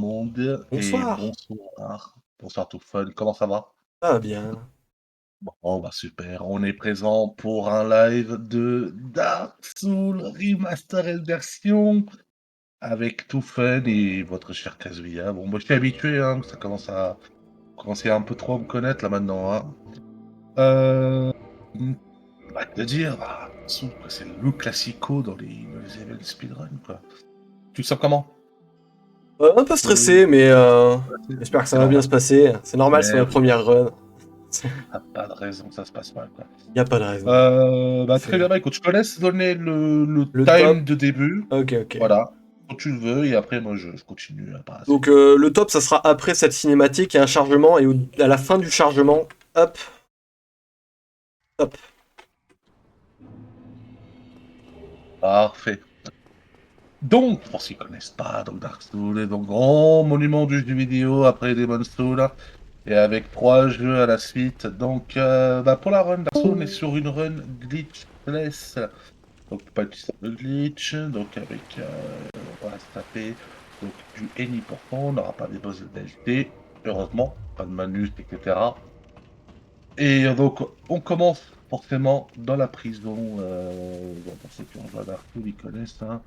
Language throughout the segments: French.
monde et Bonsoir. bonsoir. Bonsoir tout fun, comment ça va? Ça va bien. Bon, bah, super, on est présent pour un live de Dark Souls Remastered version avec tout fun et votre cher Kazuya. Bon, moi je suis habitué, hein, ça commence à commencer un peu trop à me connaître là maintenant, hein. Mmh, bah, que dire? Bah, Dark Souls quoi, c'est le classico dans les events speedrun quoi. Tu te sens comment? Un peu Heu, stressé, mais j'espère que ça c'est va bien normal. se passer. C'est normal, c'est Mais ma oui. première run. Ah, pas de raison que ça se passe mal, quoi. Y a pas de raison. Bah, très bien, C'est bah, écoute, je te laisse donner le le top. time de début, Ok, ok. voilà, quand tu le veux et après moi je continue, par la Donc suite. le top, ça sera après cette cinématique, il y a un chargement, et à la fin du chargement, hop, hop. Parfait. Donc, pour ceux qui connaissent pas, donc Dark Souls est donc grand monument du jeu vidéo après Demon's Souls et avec 3 jeux à la suite. Donc, bah, pour la run Dark Souls, on est sur une run glitchless, donc pas de glitch, donc avec, on va se taper donc du any pour fond, on n'aura pas des boss de DLC, heureusement, pas de manus, et cetera. Et donc on commence forcément dans la prison, bon pour ceux qui ont joué à Dark Souls, ils connaissent, hein.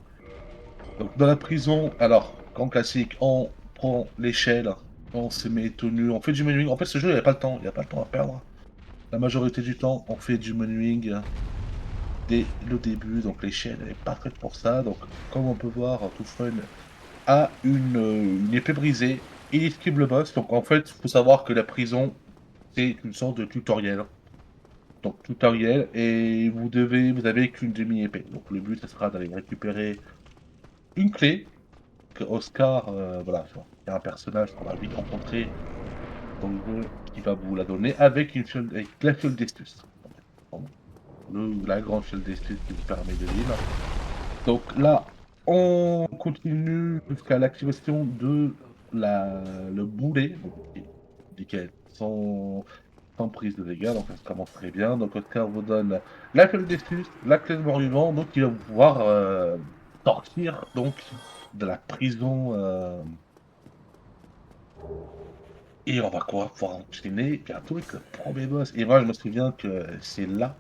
Donc dans la prison, alors grand classique, on prend l'échelle, on se met tout nu, on fait du menuing. En fait ce jeu il y a pas le temps, il y a pas le temps à perdre. La majorité du temps, on fait du menuing dès le début, donc l'échelle elle est pas faite pour ça. Donc comme on peut voir, tout fun a une épée brisée, il esquive le boss. Donc en fait, il faut savoir que la prison, c'est une sorte de tutoriel. Donc tutoriel et vous avez qu'une demi-épée. Donc le but, ça sera d'aller récupérer une clé que Oscar, voilà, genre, il y a un personnage qu'on va vite rencontrer dans le jeu qui va vous la donner avec une fiole avec la fiole d'Estus. En fait, pardon. La grande fiole d'Estus qui vous permet de vivre. Donc là, on continue jusqu'à l'activation de le boulet, donc qui nickel, sans prise de dégâts, donc ça se commence très bien. Donc Oscar vous donne la clé d'Estus, la clé de mort-vivant, donc il va pouvoir sortir donc de la prison et on va quoi pouvoir enchaîner bientôt avec le premier boss. Et moi je me souviens que c'est là,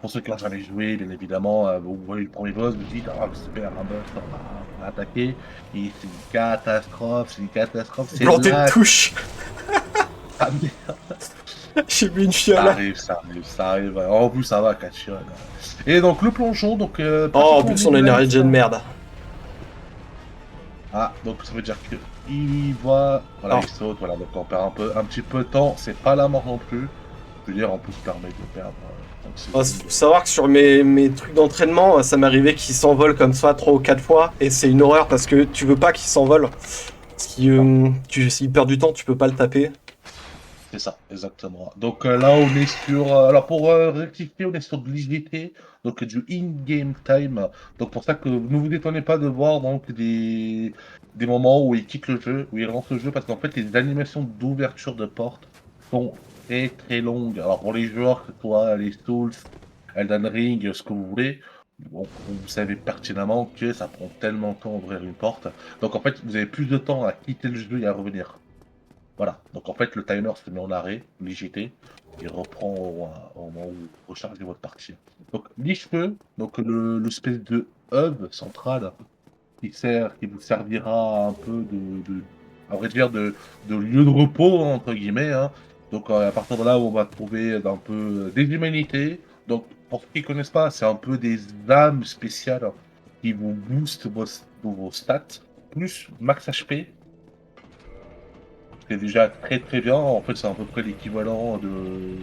pour ceux qui n'ont jamais joué, bien évidemment, vous voyez le premier boss, vous dites: «Ah super, un boss, on va attaquer» et c'est une catastrophe, J'ai c'est planté une là touche. ah merde! J'ai vu une Ça fiole. arrive, ça arrive, ça arrive. En plus, ça va, Catchionne. Et donc, le plongeon, donc, Oh, en pratiquement plus on a une midlife. RNG de merde. Ah, donc ça veut dire que il voit, voilà, Alors, il saute, voilà, donc on perd un petit peu de temps. C'est pas la mort non plus. Je veux dire, en plus, ça permet de perdre 5 faut secondes. savoir que sur mes trucs d'entraînement, ça m'arrivait qu'ils s'envolent comme ça 3 ou 4 fois, et c'est une horreur parce que tu veux pas qu'ils s'envolent. Si Non, s'il perd du temps, tu peux pas le taper. c'est ça, exactement. Donc là, on est sur. Alors, pour rectifier, on est sur de l'IGT, donc du in-game time. Donc, pour ça que ne vous étonnez pas de voir donc des moments où il quitte le jeu, où il rentre le jeu, parce qu'en fait, les animations d'ouverture de porte sont très très longues. Alors, pour les joueurs, que ce soit les Souls, Elden Ring, ce que vous voulez, bon, vous savez pertinemment que ça prend tellement de temps d'ouvrir une porte. Donc, en fait, vous avez plus de temps à quitter le jeu et à revenir. Voilà, donc en fait, le timer se met en arrêt, l'IGT, il reprend au moment où vous rechargez votre partie. Donc l'IFE, donc l'espèce de hub central qui vous servira un peu à vrai dire, de lieu de repos, entre guillemets, hein. Donc à partir de là où on va trouver un peu des humanités. Donc pour ceux qui ne connaissent pas, c'est un peu des âmes spéciales qui vous boostent vos stats, plus max HP. C'est déjà très très bien. En fait, c'est à peu près l'équivalent de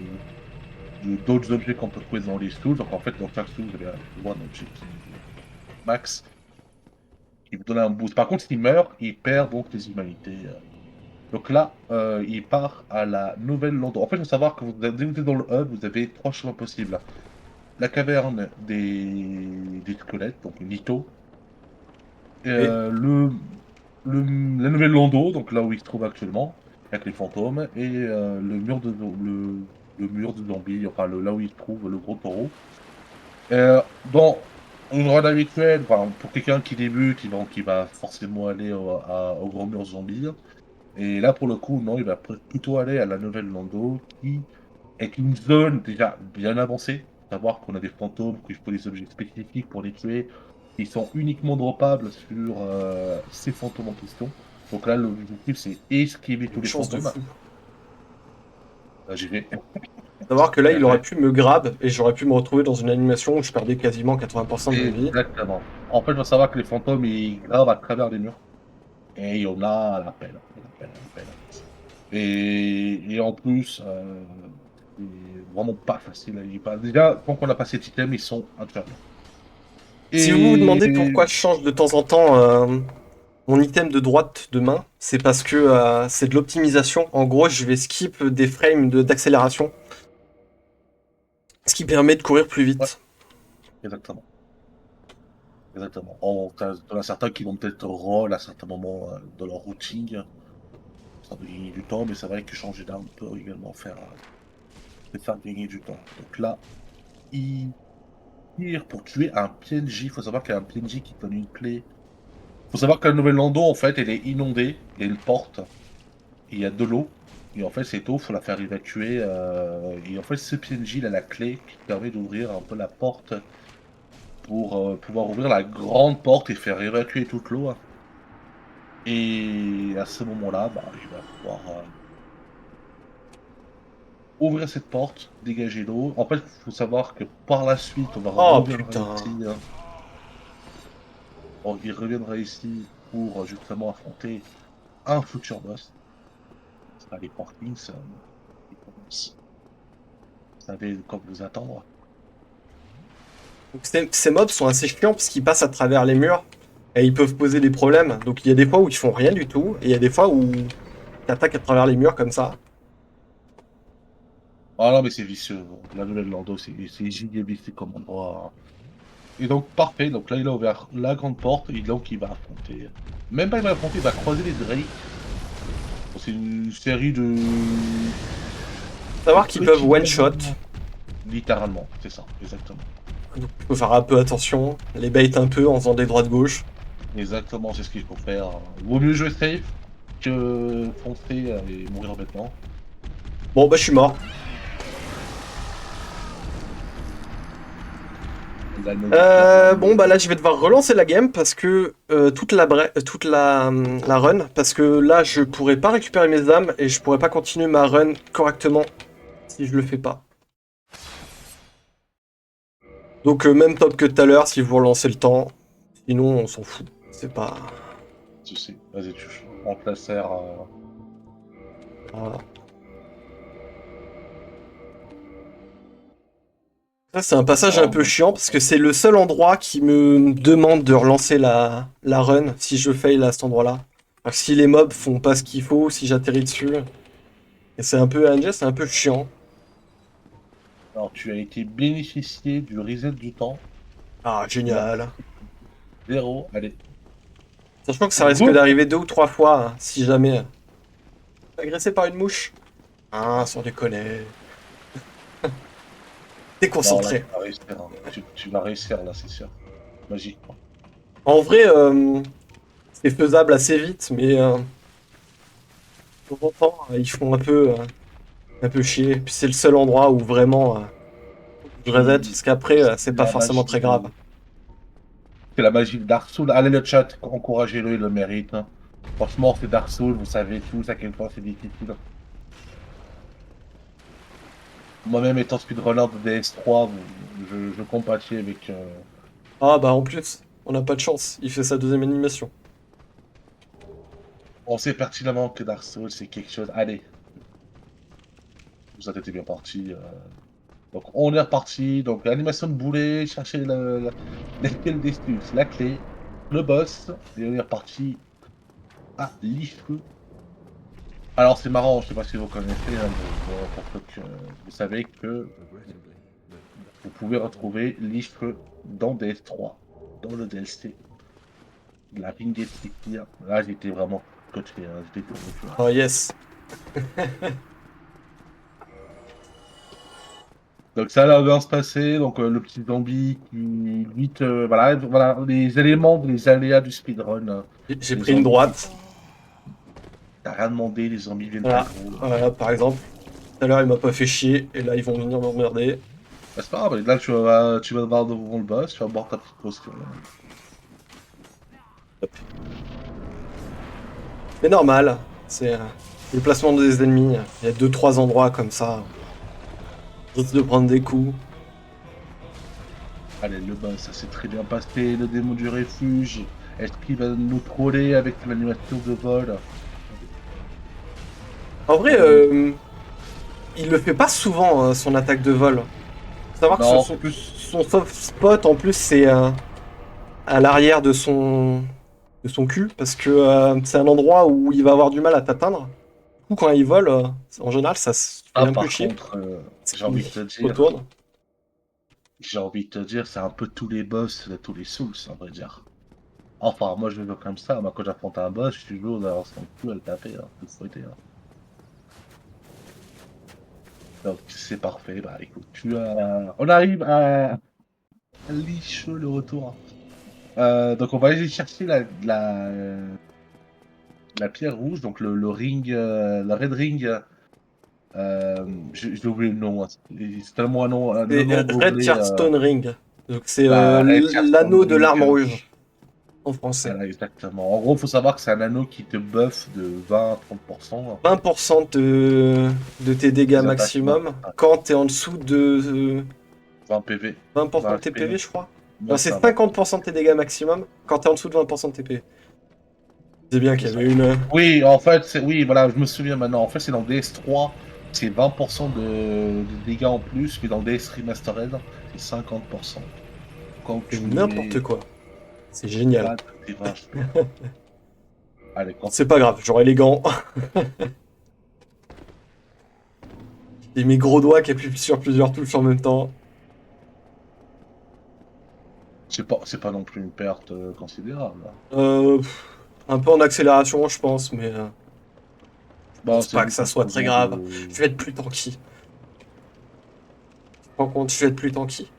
d'autres objets qu'on peut trouver dans les stools. Donc en fait, dans chaque stool, vous avez un objet qui max, qui vous donne un boost. Par contre, s'il meurt, il perd donc les humanités. Donc là, il part à la nouvelle Londres. En fait, il faut savoir que dès que vous êtes dans le hub, vous avez trois chemins possibles. La caverne des squelettes, donc Nito. Et Euh, le, la nouvelle Londo, donc là où il se trouve actuellement, avec les fantômes, et le mur de zombies, enfin là où il se trouve le gros taureau. Dans Une run habituelle, enfin, pour quelqu'un qui débute, qui va forcément aller au Grand Mur Zombie. Et là, pour le coup, non, il va plutôt aller à la Nouvelle Lando, qui est une zone déjà bien avancée. Savoir qu'on a des fantômes, qu'il faut des objets spécifiques pour les tuer, qui sont uniquement droppables sur ces fantômes en question. Donc là, l'objectif, c'est esquiver tous Une les chance de fantômes. fou. Là, j'y vais. Savoir que là, il aurait pu me grab et j'aurais pu me retrouver dans une animation où je perdais quasiment 80% de ma vie. Exactement. En fait, il faut savoir que les fantômes, ils gravent à travers les murs. Et il y en a à l'appel, à l'appel, à l'appel. Et en plus, c'est vraiment pas facile à y passer. Déjà, quand on a passé cet item, ils sont infernaux. Si vous vous Et demandez pourquoi je change de temps en temps mon item de droite de main, c'est parce que c'est de l'optimisation. En gros, je vais skip des frames d'accélération, ce qui permet de courir plus ouais, vite. exactement. Exactement. T'en as certains qui vont peut-être roll à certains moments de leur routine, ça de gagner du temps, mais c'est vrai que changer d'arme peut également faire gagner du temps. Donc là, il tire pour tuer un PNJ. Il faut savoir qu'il y a un PNJ qui donne une clé. Faut savoir que la Nouvelle-Lando, en fait, elle est inondée. Il y a une porte, et il y a de l'eau. Et en fait, cette eau, faut la faire évacuer. Et en fait, ce PNJ, il a la clé qui permet d'ouvrir un peu la porte pour pouvoir ouvrir la grande porte et faire évacuer toute l'eau. Et à ce moment-là, bah, il va pouvoir ouvrir cette porte, dégager l'eau. En fait, il faut savoir que par la suite, Oh reviendra putain. ici, hein. Il reviendra ici pour justement affronter un futur boss. Ce sera les Porkins qui commencent. Vous savez de quoi vous attendre. Donc, ces mobs sont assez chiants parce qu'ils passent à travers les murs et ils peuvent poser des problèmes. Donc il y a des fois où ils font rien du tout et il y a des fois où ils attaquent à travers les murs comme ça. Ah non, mais c'est vicieux. La nouvelle Lando, c'est giga vicieux comme endroit, hein. Et donc, parfait. Donc là, il a ouvert la grande porte et donc il va affronter. Même pas il va affronter, il va croiser les Drake. C'est une série de Savoir qu'ils peuvent petits one shot. dragons. Littéralement, c'est ça, exactement. Donc il faut faire un peu attention, les bait un peu en faisant des droites gauche. Exactement, c'est ce qu'il faut faire. Vaut mieux jouer safe que foncer et mourir bêtement. Bon bah je suis mort. La novice là pour Bon lui. bah là je vais devoir relancer la game parce que la run parce que là je pourrais pas récupérer mes âmes et je pourrais pas continuer ma run correctement si je le fais pas. Donc même top que tout à l'heure si vous relancez le temps. Sinon on s'en fout. C'est pas. Tu sais, vas-y, tu rentre la serre. Voilà. Ça c'est un passage un peu chiant parce que c'est le seul endroit qui me demande de relancer la run si je fail à cet endroit-là. Alors que si les mobs font pas ce qu'il faut, si j'atterris dessus. Et c'est un peu NG, c'est un peu chiant. Alors, tu as été bénéficié du reset du temps. Ah, Tu as génial. 0. Allez. Sachant que ça risque Go! d'arriver 2 ou 3 fois, hein, si jamais. Agressé par une mouche. Ah, sans déconner. Non, là, Déconcentré. tu vas réussir, hein. Tu vas réussir, là, c'est sûr. Magiquement. En vrai, c'est faisable assez vite, mais de temps en temps, ils font un peu chier. Puis c'est le seul endroit où vraiment je reset, Puis, parce qu'après, c'est c'est pas la forcément très grave. magie. C'est la magie de Dark Souls. Allez, le chat, encouragez-le, il le mérite, hein. Franchement, c'est Dark Souls, vous savez tous à quel point c'est difficile. Moi-même, étant speedrunner de DS3, je compatis avec. Ah bah en plus, on n'a pas de chance, il fait sa deuxième animation. On sait pertinemment que Dark Souls, c'est quelque chose. Allez, vous êtes bien parti. Donc, on est reparti. Donc, animation de boulet, chercher l'escale des stuffs, la clé, le boss, et on est reparti à l'Iflu. Alors, c'est marrant, je sais pas si vous connaissez, hein, pour ceux que vous savez que vous pouvez retrouver l'Iflu dans DS3, dans le DLC. La ligne des Spikir. Là, j'étais vraiment coaché, hein, j'étais convaincu. Oh yes. Donc ça va bien se passer. Donc le petit zombie qui vite, voilà les éléments, les aléas du speedrun. J'ai Les pris une zombies qui droite. t'as rien demandé, les zombies viennent Voilà. t'aggro. Voilà, par exemple. Tout à l'heure, il m'a pas fait chier, et là, ils vont venir m'emmerder. Bah, c'est pas grave, là tu vas voir devant le boss, tu vas boire ta petite potion. Hop. Mais normal, c'est le placement des ennemis. Il y a deux trois endroits comme ça. On risque de prendre des coups. Allez, le boss, ça s'est très bien passé, le démon du refuge. Est-ce qu'il va nous troller avec l'animation de vol? En vrai, il le fait pas souvent, son attaque de vol. Faut savoir que Non, son soft spot, en plus, c'est à l'arrière de son cul, parce que c'est un endroit où il va avoir du mal à t'atteindre. Du coup, quand il vole, en général, ça se fait un peu par chier. contre, Parce j'ai envie de te qu'il dire, retourne. c'est un peu tous les boss de tous les Souls, on va dire. Enfin, moi je le veux comme ça, moi quand j'affronte un boss, je suis toujours dans son cul à le taper, hein, le fouetter, hein. Donc c'est parfait, bah écoute, on arrive à Lich le retour. Donc on va aller chercher la pierre rouge, donc le ring, le red ring. J'ai oublié le nom, hein. C'est tellement le C'est nom Red anglais. Chartstone Ring. Donc c'est La Red Charstone l'anneau de Ring. l'arme rouge en français. Voilà, exactement. En gros, il faut savoir que c'est un anneau qui te buff de 20 à 30%. 20% de tes dégâts Des attaques maximum mortes. quand t'es en dessous de 20 PV. 20% 20 de tes HP. PV, je crois. Non, Moi, c'est ça va. 50% de tes dégâts maximum quand t'es en dessous de 20% de tes PV. C'est bien C'est qu'il y ça. avait une. Oui, en fait, oui, voilà, je me souviens maintenant. En fait, c'est dans DS3, c'est 20% de dégâts en plus, mais dans DS Remastered, c'est 50%. Quand C'est tu n'importe es quoi. C'est génial. bad, c'est vache. Allez, quand C'est pas grave, j'aurai les gants. Et mes gros doigts qui appuient sur plusieurs touches en même temps. c'est pas non plus une perte considérable. Un peu en accélération, je pense, mais je Bah, pense c'est pas que juste ça un soit très changement grave. de. Je vais être plus tanky. Tu te rends compte, je vais être plus tanky.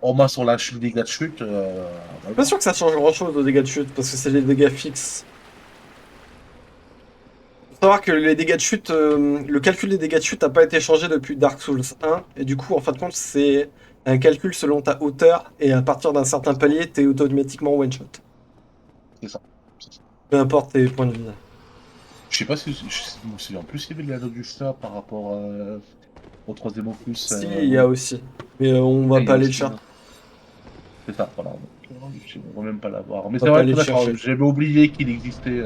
Au moins sur la chute, dégâts de chute, Je suis pas sûr que ça change grand chose aux dégâts de chute, parce que c'est des dégâts fixes. Faut savoir que les dégâts de chute, le calcul des dégâts de chute n'a pas été changé depuis Dark Souls 1, et du coup, en fin de compte, c'est un calcul selon ta hauteur, et à partir d'un certain palier, t'es automatiquement one-shot. c'est ça. C'est ça. Peu importe tes points de vie. Je sais pas si je me souviens plus s'il y avait l'anneau du chat par rapport au troisième opus. Si, il y a aussi. Mais on va Il y pas a aller le aussi, chercher. hein. C'est ça, voilà. Donc, on va même pas l'avoir. Mais On c'est va pas vrai aller que le d'accord, chercher. j'avais oublié qu'il existait.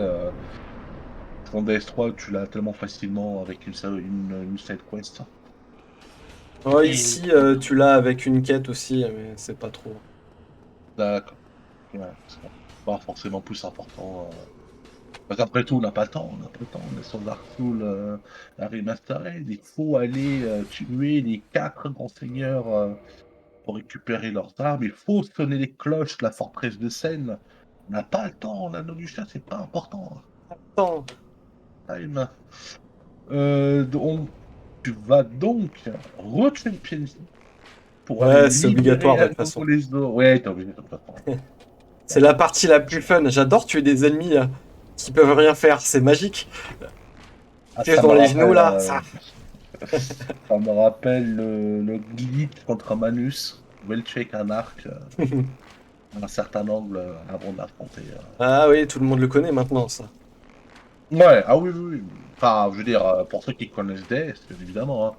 En DS3, tu l'as tellement facilement avec une side quest. Oh, Et ici, tu l'as avec une quête aussi, mais c'est pas trop. d'accord. Ouais, c'est pas forcément plus important. Parce qu'après tout, on n'a pas le temps, on n'a pas le temps. On est sur Dark Souls, la remastered. Il faut aller tuer les 4 grands seigneurs pour récupérer leurs armes. Il faut sonner les cloches de la forteresse de Seine. On n'a pas le temps, l'anneau du chat, c'est pas important. Attends. Time. Donc, tu vas donc retuer le PNJ pour aller Ouais, c'est obligatoire libérer de à toute façon. nouveau les autres. Ouais, t'es obligé de toute façon. C'est la partie la plus fun. J'adore tuer des ennemis qui peuvent rien faire. C'est magique. Ah, Piège dans les genoux là, ça. ça me rappelle le glitch contre Manus. Well check un arc à un certain angle avant de l'affronter. Ah oui, tout le monde le connaît maintenant, ça. Ouais, ah oui, oui, oui. Enfin, je veux dire, pour ceux qui connaissent DS, bien évidemment, hein.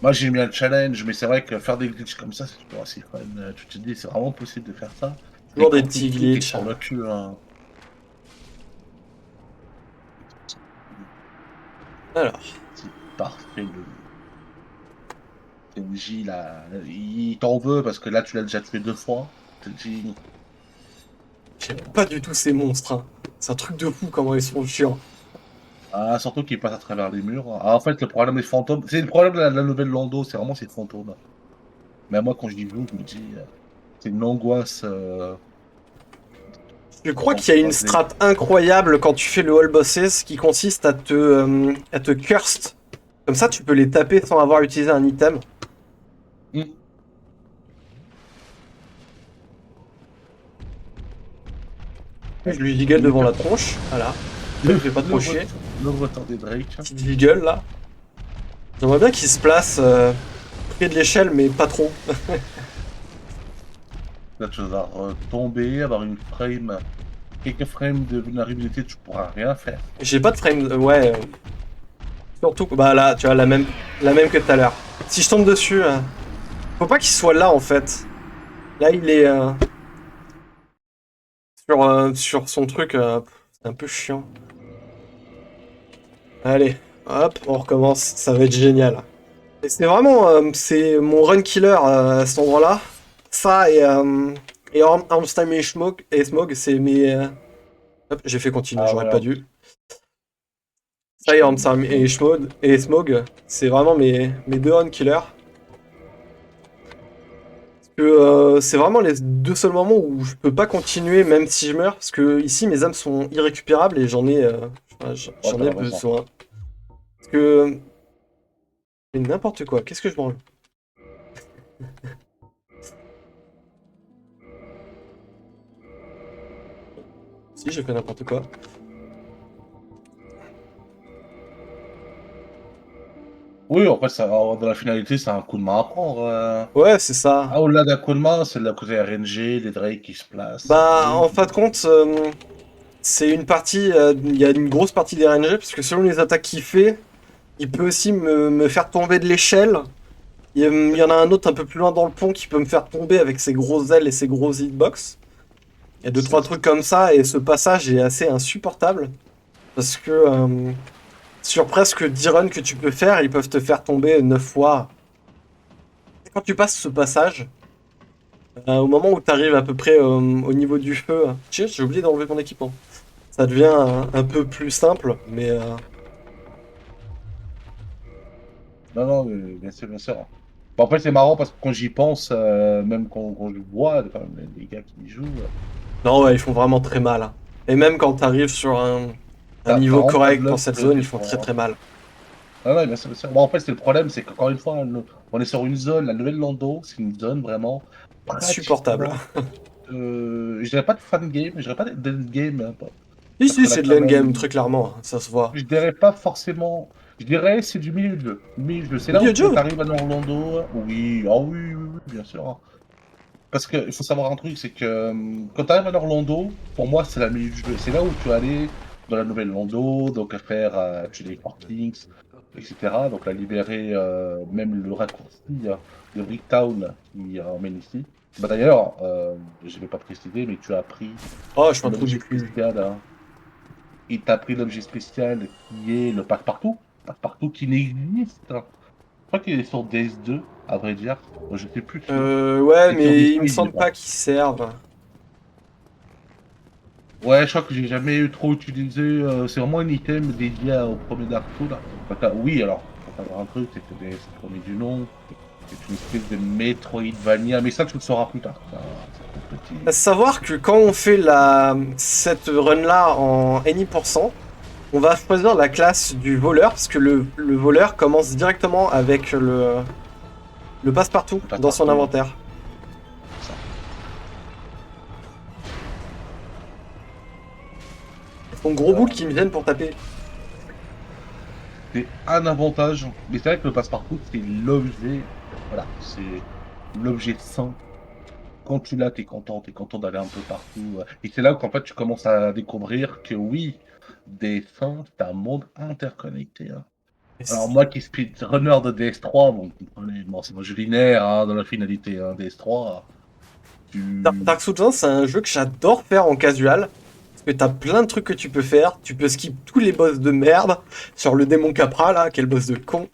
Moi, j'ai mis un challenge, mais c'est vrai que faire des glitches comme ça, c'est toujours assez fun. Tu te dis, c'est vraiment possible de faire ça. Et Toujours des quand tout le petits truc est glitches. sur le cul, hein. Alors, C'est parfait. Le TNJ, là, il t'en veut parce que là, tu l'as déjà tué 2 fois. TNJ. j'aime pas du tout ces monstres, hein. C'est un truc de fou comment ils sont chiants. Ah, surtout qu'il passe à travers les murs. Ah, en fait, le problème des fantômes, c'est le problème de la nouvelle Lando, c'est vraiment ces fantômes. Mais moi, quand je dis joue, je me dis, c'est une angoisse Je crois d'en qu'il y a une croiser. strat incroyable quand tu fais le all bosses qui consiste à te curse Comme ça, tu peux les taper sans avoir utilisé un item. Hmm. Je Ouais. lui giggle Le, devant la tronche. Voilà. Ça me fait pas trop chier. le retour des Drake. Petite giggle là. J'aimerais bien qu'il se place près de l'échelle, mais pas trop. Là, tu vas tomber, avoir une frame, quelques frames de vulnérabilité, tu pourras rien faire. J'ai pas de frame. Ouais. Surtout que bah là, tu vois, la même que tout à l'heure. Si je tombe dessus, faut pas qu'il soit là en fait. Là, il est sur son truc. C'est un peu chiant. Allez, hop, on recommence. Ça va être génial. Et c'est vraiment, c'est mon run killer à cet endroit-là. Ça et Armstein et Smog, c'est mes. Hop, j'ai fait continue, Ah j'aurais ouais, pas dû. Ça et Armstein et Smog, c'est vraiment mes deux run killers. Que c'est vraiment les deux seuls moments où je peux pas continuer même si je meurs, parce que ici mes âmes sont irrécupérables et ouais, j'en t'as ai raison. besoin. Parce que mais n'importe quoi, qu'est-ce que je branle? Si j'ai fait n'importe quoi. Oui, en fait, ça, dans la finalité, c'est un coup de main à prendre. Ouais, c'est ça. Ah, au-delà d'un coup de main, c'est de la côté RNG, les Drake qui se placent. Bah Oui. en fin de compte, c'est une partie, il y a une grosse partie des RNG, parce que selon les attaques qu'il fait, il peut aussi me faire tomber de l'échelle. Il y en a un autre un peu plus loin dans le pont qui peut me faire tomber avec ses grosses ailes et ses grosses hitbox. Il y a deux trois trucs comme ça et ce passage est assez insupportable parce que sur presque 10 runs que tu peux faire, ils peuvent te faire tomber 9 fois. Et quand tu passes ce passage, au moment où tu arrives à peu près au niveau du feu, tiens, j'ai oublié d'enlever mon équipement. Ça devient un peu plus simple, mais Non, non, bien sûr, bien sûr. Bon, en fait, c'est marrant parce que quand j'y pense, même quand je vois quand même, les gars qui y jouent, non, ouais, ils font vraiment très mal, hein. Et même quand tu arrives sur un t'as niveau vraiment pas de correct pour luck cette zone, des ils font très fois. très mal. Ah ouais, bien sûr, bien sûr. Bon, en fait, c'est le problème, c'est qu'encore une fois, on est sur une zone, la nouvelle Lando, c'est une zone vraiment Insupportable. pratiquement, je dirais pas de fan game, je dirais pas d'end game, hein, Si, parce si, qu'on a c'est de quand l'endgame, même, très clairement, hein, ça se voit. je dirais pas forcément, je dirais c'est du milieu de jeu. Milieu de jeu. C'est là où Milieu de tu jeu. arrives à Orlando, oui, ah oui, oui, oui, bien sûr. Parce qu'il faut savoir un truc, c'est que quand tu arrives à Orlando, pour moi, c'est la milieu du jeu. C'est là où tu vas aller dans la nouvelle Lando, donc à faire tuer les Fortings, etc. Donc la libérer, même le raccourci de Bricktown qui emmène ici. Bah, d'ailleurs, je ne vais pas préciser, mais tu as pris Oh, je m'en trouve l'objet du cul. spécial. Hein. Il t'a pris l'objet spécial qui est le passe-partout. Passe-partout qui n'existe. Je crois qu'il est sur DS2, à vrai dire. Je ne sais plus dessus. Ouais, Et sur mais il me Display, il est semble pas. pas qu'ils servent. Ouais, je crois que j'ai jamais eu trop utilisé. C'est vraiment un item dédié au premier Dark Souls. Là. Oui, alors, faut savoir un truc, c'est que c'est le premier du nom. C'est une espèce de Metroidvania, mais ça, tu le sauras plus tard. Ça, c'est tout À petit. savoir que quand on fait cette run-là en any%, on va choisir la classe du voleur, parce que le voleur commence directement avec le passe-partout Le passe dans son partout, inventaire. c'est ça. Son gros boule qui me viennent pour taper. C'est un avantage, mais c'est vrai que le passe-partout, c'est l'objet. Voilà, c'est l'objet sain. Quand tu l'as, t'es content d'aller un peu partout. Et c'est là qu'en fait, tu commences à découvrir que oui, des fins, c'est un monde interconnecté. Hein. Alors moi qui suis speedrunner de DS3, bon, vous comprenez, bon, c'est moi je linéaire hein, dans la finalité hein, DS3. Tu... Dark Souls 1, c'est un jeu que j'adore faire en casual. Parce que t'as plein de trucs que tu peux faire. Tu peux skip tous les boss de merde. Sur le démon Capra, là, quel boss de con.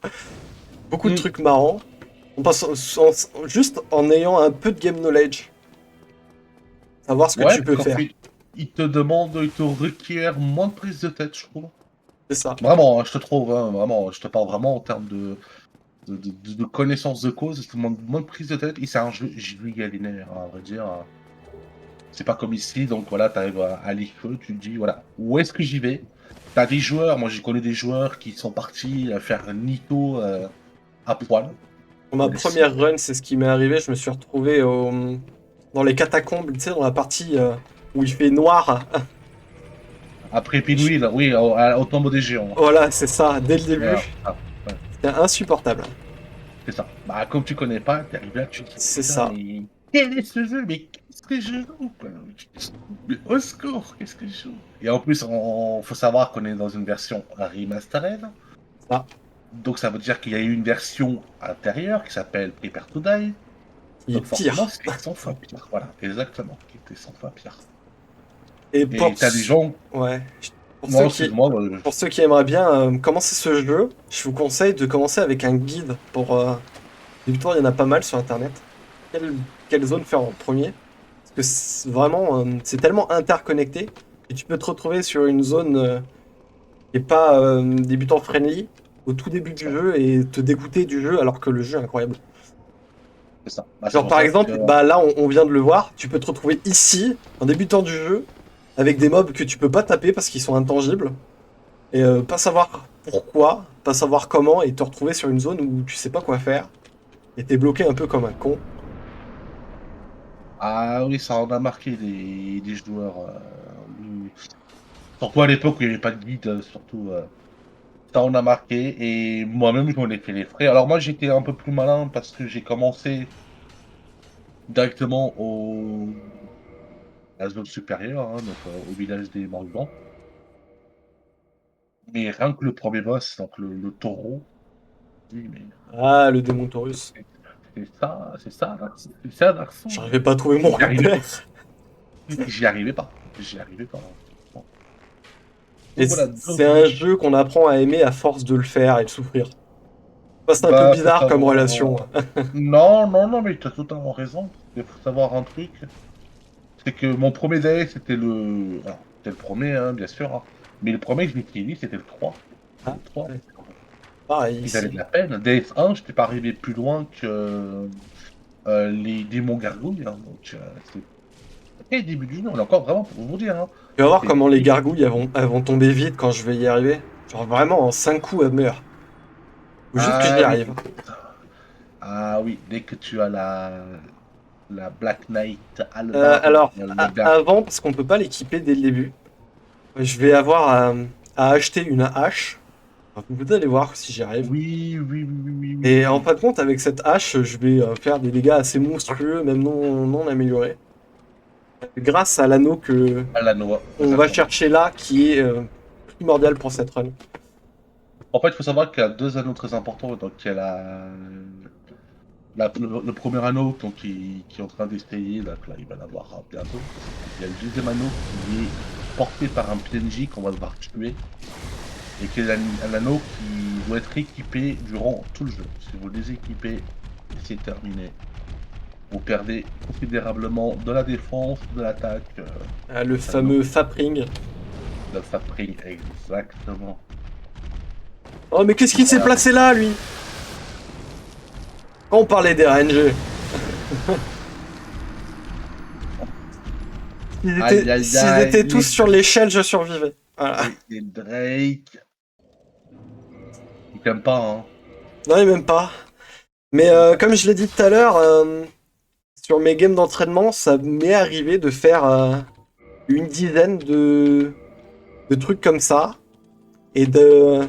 Beaucoup de Hmm, trucs marrants. On passe juste en ayant un peu de game knowledge. Savoir ce que ouais, tu peux parce qu'en faire. fait, il te demande, il te requiert moins de prise de tête, je trouve. C'est ça. Vraiment, hein, je te trouve, hein, vraiment, je te parle vraiment en termes de connaissance de cause, ça te demande moins de prise de tête. Et c'est un jeu giga linéaire, hein, à vrai dire. C'est pas comme ici, donc voilà, tu arrives à l'IFE, tu te dis, voilà, où est-ce que j'y vais? T'as des joueurs, moi j'ai connu des joueurs qui sont partis faire un Nito à poil. Pour ma Des sites. première run, c'est ce qui m'est arrivé. Je me suis retrouvé dans les catacombes, tu sais, dans la partie où il fait noir. Après Je- Pinwheel, oui, au tombeau des géants. Voilà, c'est ça, dès le début. Voilà. Ah, ouais, C'était insupportable. c'est ça. Bah, comme tu connais pas, t'es arrivé là, tu te dis, C'est putain, ça. mais quel est ce jeu? Mais qu'est-ce que je joue, quoi? Mais au secours, qu'est-ce que je joue? Et en plus, faut savoir qu'on est dans une version remastered. Ça. Donc ça veut dire qu'il y a eu une version intérieure qui s'appelle Prepare to Die. Il Donc est forcément, pire. c'était 100 fois pire. Voilà, exactement. Qui était 100 fois pire. Et Et t'as des gens. ouais. Pour ceux Non, qui, excuse-moi. pour ceux qui aimeraient bien commencer ce jeu, je vous conseille de commencer avec un guide pour débutant. Il y en a pas mal sur internet. Quelle zone faire en premier? Parce que vraiment, c'est tellement interconnecté et tu peux te retrouver sur une zone qui est pas débutant friendly au tout début du jeu et te dégoûter du jeu alors que le jeu est incroyable. C'est ça. Bah, c'est Genre pour par ça que. exemple, bah là on vient de le voir, tu peux te retrouver ici en débutant du jeu avec des mobs que tu peux pas taper parce qu'ils sont intangibles et pas savoir pourquoi, pas savoir comment et te retrouver sur une zone où tu sais pas quoi faire et t'es bloqué un peu comme un con. Ah oui, ça en a marqué des joueurs. Surtout à l'époque où il n'y avait pas de guide, surtout. Ça en a marqué. Et moi-même, je m'en ai fait les frais. Alors moi, j'étais un peu plus malin parce que j'ai commencé directement à la zone supérieure, hein, donc au village des Morgans. Mais rien que le premier boss, donc le taureau, oui, mais Ah, le démon Taurus. c'est ça, c'est ça, Darkson. J'arrivais pas à trouver mon J'y arrivais repère. pas. J'y arrivais pas. J'y arrivais pas. Bon. Et Donc voilà, donc, c'est un jeu qu'on apprend à aimer à force de le faire et de souffrir. Bah, c'est un peu bah, faut bizarre comme relation. savoir. Non, non, non, mais tu as totalement raison. Il faut savoir un truc. C'est que mon premier DA, c'était le. Alors, c'était le premier, hein, bien sûr. Hein. Mais le premier que je m'étais dit, c'était le 3. Ah, Le 3. ouais. Pareil Il valait de ici. la peine. DS1, je n'étais pas arrivé plus loin que les démons gargouilles. Hein, donc, c'est très début du jeu. On est encore vraiment pour vous dire. Hein. Tu vas voir C'était. comment les gargouilles elles vont tomber vite quand je vais y arriver. Genre vraiment en 5 coups elles meurent. Faut juste que j'y Ah oui. arrive. Ah oui, dès que tu as la Black Knight Albar, Alors, le gars. avant, parce qu'on peut pas l'équiper dès le début, je vais avoir à acheter une hache. Vous allez voir si j'y arrive. Oui, oui, oui, oui, oui, oui, Et en oui. fin de compte, avec cette hache, je vais faire des dégâts assez monstrueux, même non améliorés. Grâce à l'anneau que À la Noah, on va exactement. chercher là, qui est primordial pour cette run. En fait, il faut savoir qu'il y a deux anneaux très importants. Donc, il y a le premier anneau donc, qui est en train d'essayer. Donc là, il va l'avoir bientôt. Il y a le deuxième anneau qui est porté par un PNJ qu'on va devoir tuer. Et qui est un anneau qui doit être équipé durant tout le jeu. Si vous le déséquipez, c'est terminé. Vous perdez considérablement de la défense, de l'attaque, Le fameux Fapring. de sa prix. Exactement. Oh, mais qu'est-ce qu'il s'est Voilà. placé là, lui? Quand on parlait des RNG. Aïe, aïe, S'ils aïe. étaient tous sur l'échelle, je survivais. Voilà. Et Drake. Il t'aime pas, hein. Non, et même pas. Mais comme je l'ai dit tout à l'heure, sur mes games d'entraînement, ça m'est arrivé de faire une dizaine de trucs comme ça et de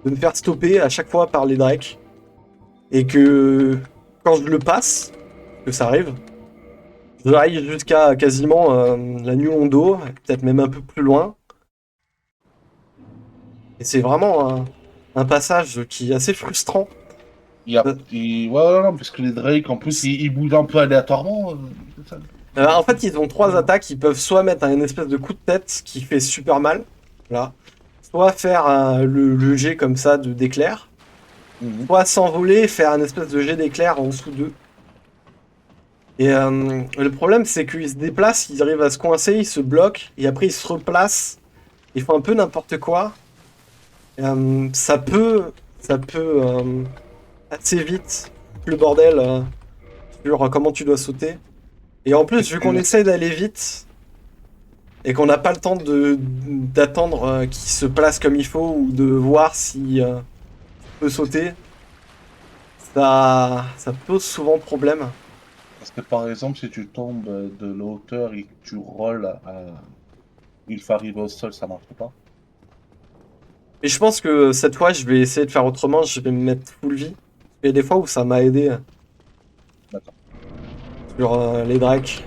me faire stopper à chaque fois par les Drakes. Et que quand je le passe, que ça arrive, j'arrive jusqu'à quasiment la nuit Hondo, peut-être même un peu plus loin. Et c'est vraiment un passage qui est assez frustrant. Euh, Ouais, non, parce que les Drake, en plus, ils bougent un peu aléatoirement. C'est ça. En fait, ils ont trois attaques. Ils peuvent soit mettre un espèce de coup de tête qui fait super mal, là, soit faire le jet comme ça de d'éclair, Mhm. soit s'envoler et faire un espèce de jet d'éclair en dessous d'eux. Et le problème, c'est qu'ils se déplacent, ils arrivent à se coincer, ils se bloquent, et après ils se replacent, ils font un peu n'importe quoi. Ça peut assez vite le bordel sur comment tu dois sauter. Et en plus, vu qu'on essaie d'aller vite et qu'on n'a pas le temps d'attendre qu'il se place comme il faut ou de voir si peut sauter, ça pose souvent problème. Parce que par exemple, si tu tombes de la hauteur et que tu rolls il faut arriver au sol, ça marche pas. Et je pense que cette fois, je vais essayer de faire autrement. Je vais me mettre full vie. Il y a des fois où ça m'a aidé D'accord. sur les drakes.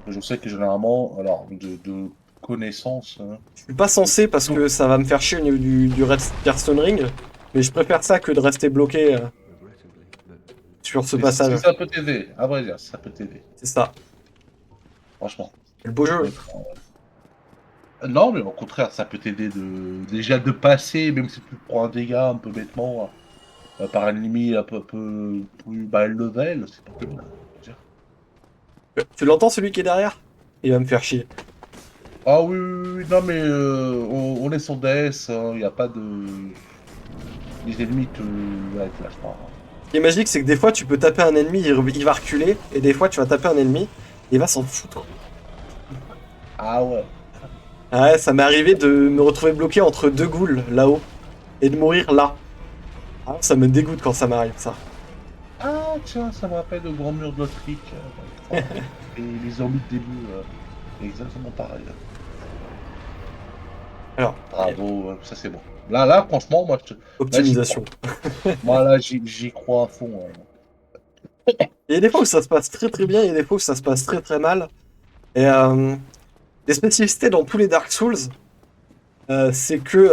Je sais que généralement, alors de connaissance, hein, Je suis pas censé parce que ça va me faire chier au niveau du redstone ring. Mais je préfère ça que de rester bloqué sur ce si passage. ça peut t'aider, à vrai dire, ça peut t'aider, C'est ça. franchement. C'est le beau Ça peut jeu. être, non, mais au contraire, ça peut t'aider déjà de passer, même si tu prends un dégât un peu bêtement par un ennemi un peu plus bas level, c'est pas plus mal. Je veux dire. Tu l'entends celui qui est derrière? Il va me faire chier. Ah oui, oui, oui, non, mais on est sur DS, il n'y a pas de. Les ennemis ouais, te lâchent pas. Ce qui est magique, c'est que des fois, tu peux taper un ennemi, il va reculer. Et des fois, tu vas taper un ennemi, il va s'en foutre. Ah ouais. Ah ouais, ça m'est arrivé de me retrouver bloqué entre deux ghouls là-haut et de mourir là. Ah, ça me dégoûte quand ça m'arrive, ça. Ah tiens, ça me rappelle le grand mur de l'Autriche. Et les zombies de début, exactement pareil. Alors, Bravo, ça c'est bon. Là, franchement, là, j'y crois. optimisation. Moi, là, j'y crois à fond. Il y a des fois où ça se passe très très bien, il y a des fois où ça se passe très très mal. Et les spécificités dans tous les Dark Souls, c'est que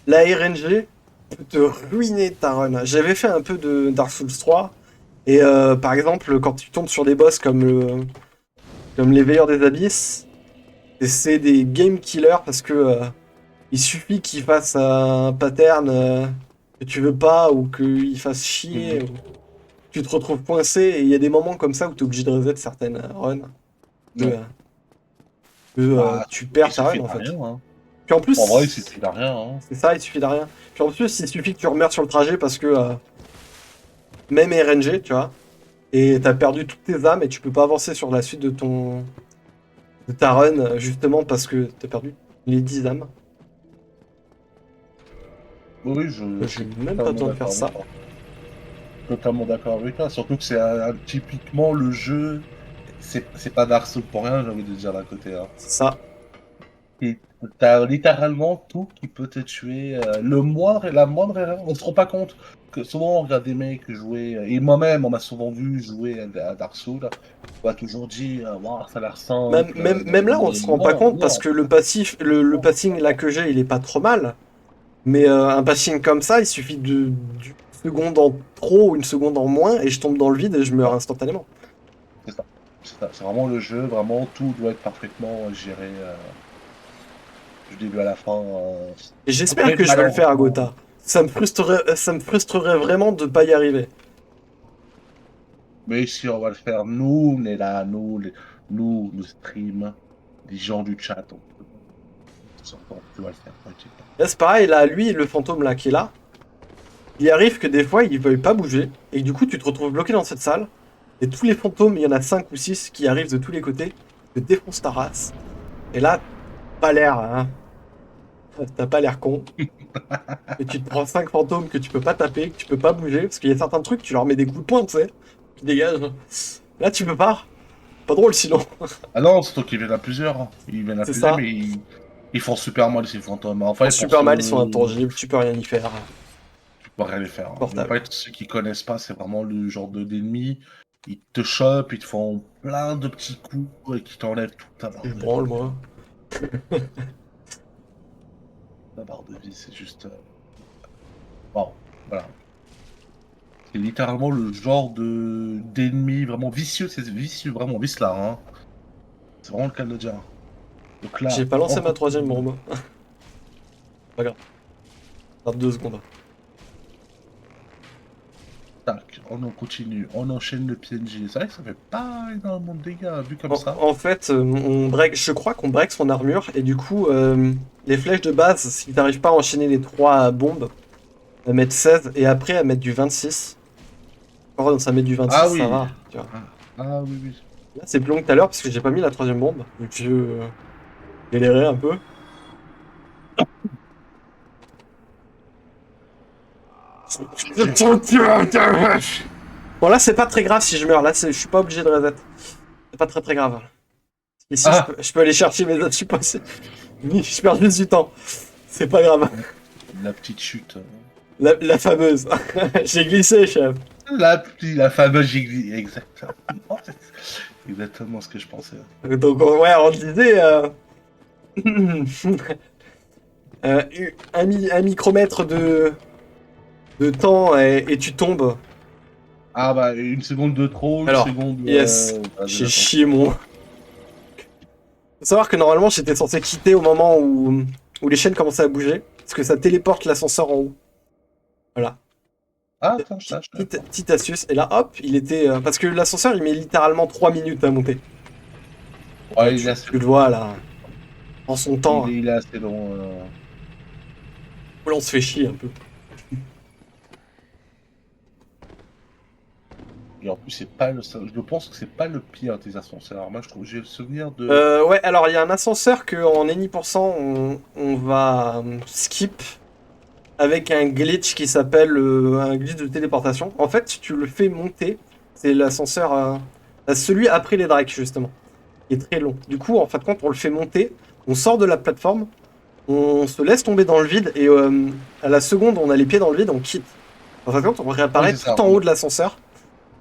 la RNG peut te ruiner ta run. J'avais fait un peu de Dark Souls 3, et par exemple, quand tu tombes sur des boss comme les Veilleurs des Abysses, c'est des game killers parce que il suffit qu'ils fassent un pattern que tu veux pas ou qu'ils fassent chier, ou tu te retrouves coincé et il y a des moments comme ça où tu es obligé de reset certaines runs. Que, Ouais. Bah, tu il perds ta run suffit de en fait. rien. Hein. Puis en En vrai, il plus, suffit de rien. Hein. c'est ça, il suffit de rien. Puis en plus, il suffit que tu remeures sur le trajet parce que même RNG, tu vois, et t'as perdu toutes tes âmes et tu peux pas avancer sur la suite de ta run justement parce que t'as perdu les 10 âmes. Oui, je J'ai suis même pas totalement besoin de faire d'accord avec ça. toi. Totalement d'accord avec toi. Surtout que c'est typiquement le jeu. C'est pas Dark Souls pour rien, j'ai envie de dire d'un côté. Hein. C'est ça. Et t'as littéralement tout qui peut te tuer. La moindre erreur. On se rend pas compte que souvent on regarde des mecs jouer. Et moi-même, on m'a souvent vu jouer à Dark Souls. On m'a toujours dit, Waouh, ça a l'air simple. Même là, on Mais se rend pas non, compte parce non. que le passif, le passing là que j'ai, il est pas trop mal. Mais un passing comme ça, il suffit d'une seconde en trop ou une seconde en moins et je tombe dans le vide et je meurs instantanément. C'est ça. C'est ça. C'est vraiment le jeu. Vraiment, tout doit être parfaitement géré du début à la fin. Et j'espère Mais que je vais le faire à malheureusement. Gotha. Ça me frustrerait vraiment de pas y arriver. Mais si on va le faire, nous, on est là, nous stream, les gens du chat, tu vas le faire, t'inquiète pas. Là, c'est pareil, là, lui, le fantôme là qui est là, il arrive que des fois, il veuille pas bouger. Et du coup, tu te retrouves bloqué dans cette salle. Et tous les fantômes, il y en a 5 ou 6 qui arrivent de tous les côtés, te défoncent ta race. Et là, pas l'air, hein. T'as pas l'air con. Et tu te prends 5 fantômes que tu peux pas taper, que tu peux pas bouger, parce qu'il y a certains trucs, tu leur mets des coups de poing, tu sais, qui dégagent. Là, tu peux pas. Pas drôle sinon. Ah non, c'est toi qui viennent à plusieurs, hein. Ils viennent à C'est plusieurs, ça. mais ils font super mal ces fantômes. Ils font Enfin, pour super mal, ils sont ceux, intangibles, tu peux rien y faire. tu peux rien les faire. Hein. En Portable. fait, ceux qui connaissent pas, c'est vraiment le genre d'ennemis. Ils te chopent, ils te font plein de petits coups et qui t'enlèvent toute Je branle, moi. ta barre de vie. C'est juste. Wow. Voilà. C'est littéralement le genre d'ennemi vraiment vicieux, c'est vicieux, vraiment vice-là, hein. C'est vraiment le cas de le dire. Donc là, J'ai pas lancé on ma troisième continue. bombe. Pas grave. Dans 2 secondes. Tac, on en continue, on enchaîne le PNJ. C'est vrai que ça fait pas énormément de dégâts vu comme En, ça. en fait, je crois qu'on break son armure, et du coup, les flèches de base, si t'arrives pas à enchaîner les 3 bombes, elles mettent 16, et après, elles mettent du 26. Quand ça met du 26, Ah ça oui. va, tu vois. Ah, ah oui, oui. Là, c'est plus long que tout à l'heure parce que j'ai pas mis la troisième bombe. Donc je galérais un peu. Bon, là, c'est pas très grave si je meurs. Là, je suis pas obligé de reset. C'est pas très grave. Ici, Ah, je peux aller chercher mes autres supposés. Oui, je perds juste du temps. C'est pas grave. la petite chute. La fameuse. J'ai glissé, chef. La fameuse gigli, exactement. C'est exactement ce que je pensais. Donc, ouais, on disait un micromètre de temps et tu tombes. Ah bah, une seconde de trop, une Alors, seconde yes, de j'ai latence. chié mon. Faut savoir que normalement j'étais censé quitter au moment où les chaînes commençaient à bouger, parce que ça téléporte l'ascenseur en haut. Voilà. Ah, attends, je sache. Petite astuce. Et là, hop, il était. Parce que l'ascenseur il met littéralement 3 minutes à monter. Ouais, Tu le vois là, en son temps, hein. il est assez long. Là, on se fait chier un peu. Et en plus, c'est pas le. Je pense que c'est pas le pire des ascenseurs. Moi, je trouve, j'ai le souvenir de. Ouais, alors il y a un ascenseur que en Any% on va skip avec un glitch qui s'appelle un glitch de téléportation. En fait, tu le fais monter. C'est l'ascenseur. Celui après les Drakes, justement. Qui est très long. Du coup, en fin de compte, on le fait monter. On sort de la plateforme. On se laisse tomber dans le vide. Et à la seconde, on a les pieds dans le vide, on quitte. En fin de compte, on Oui, réapparaît c'est ça. tout en haut de l'ascenseur.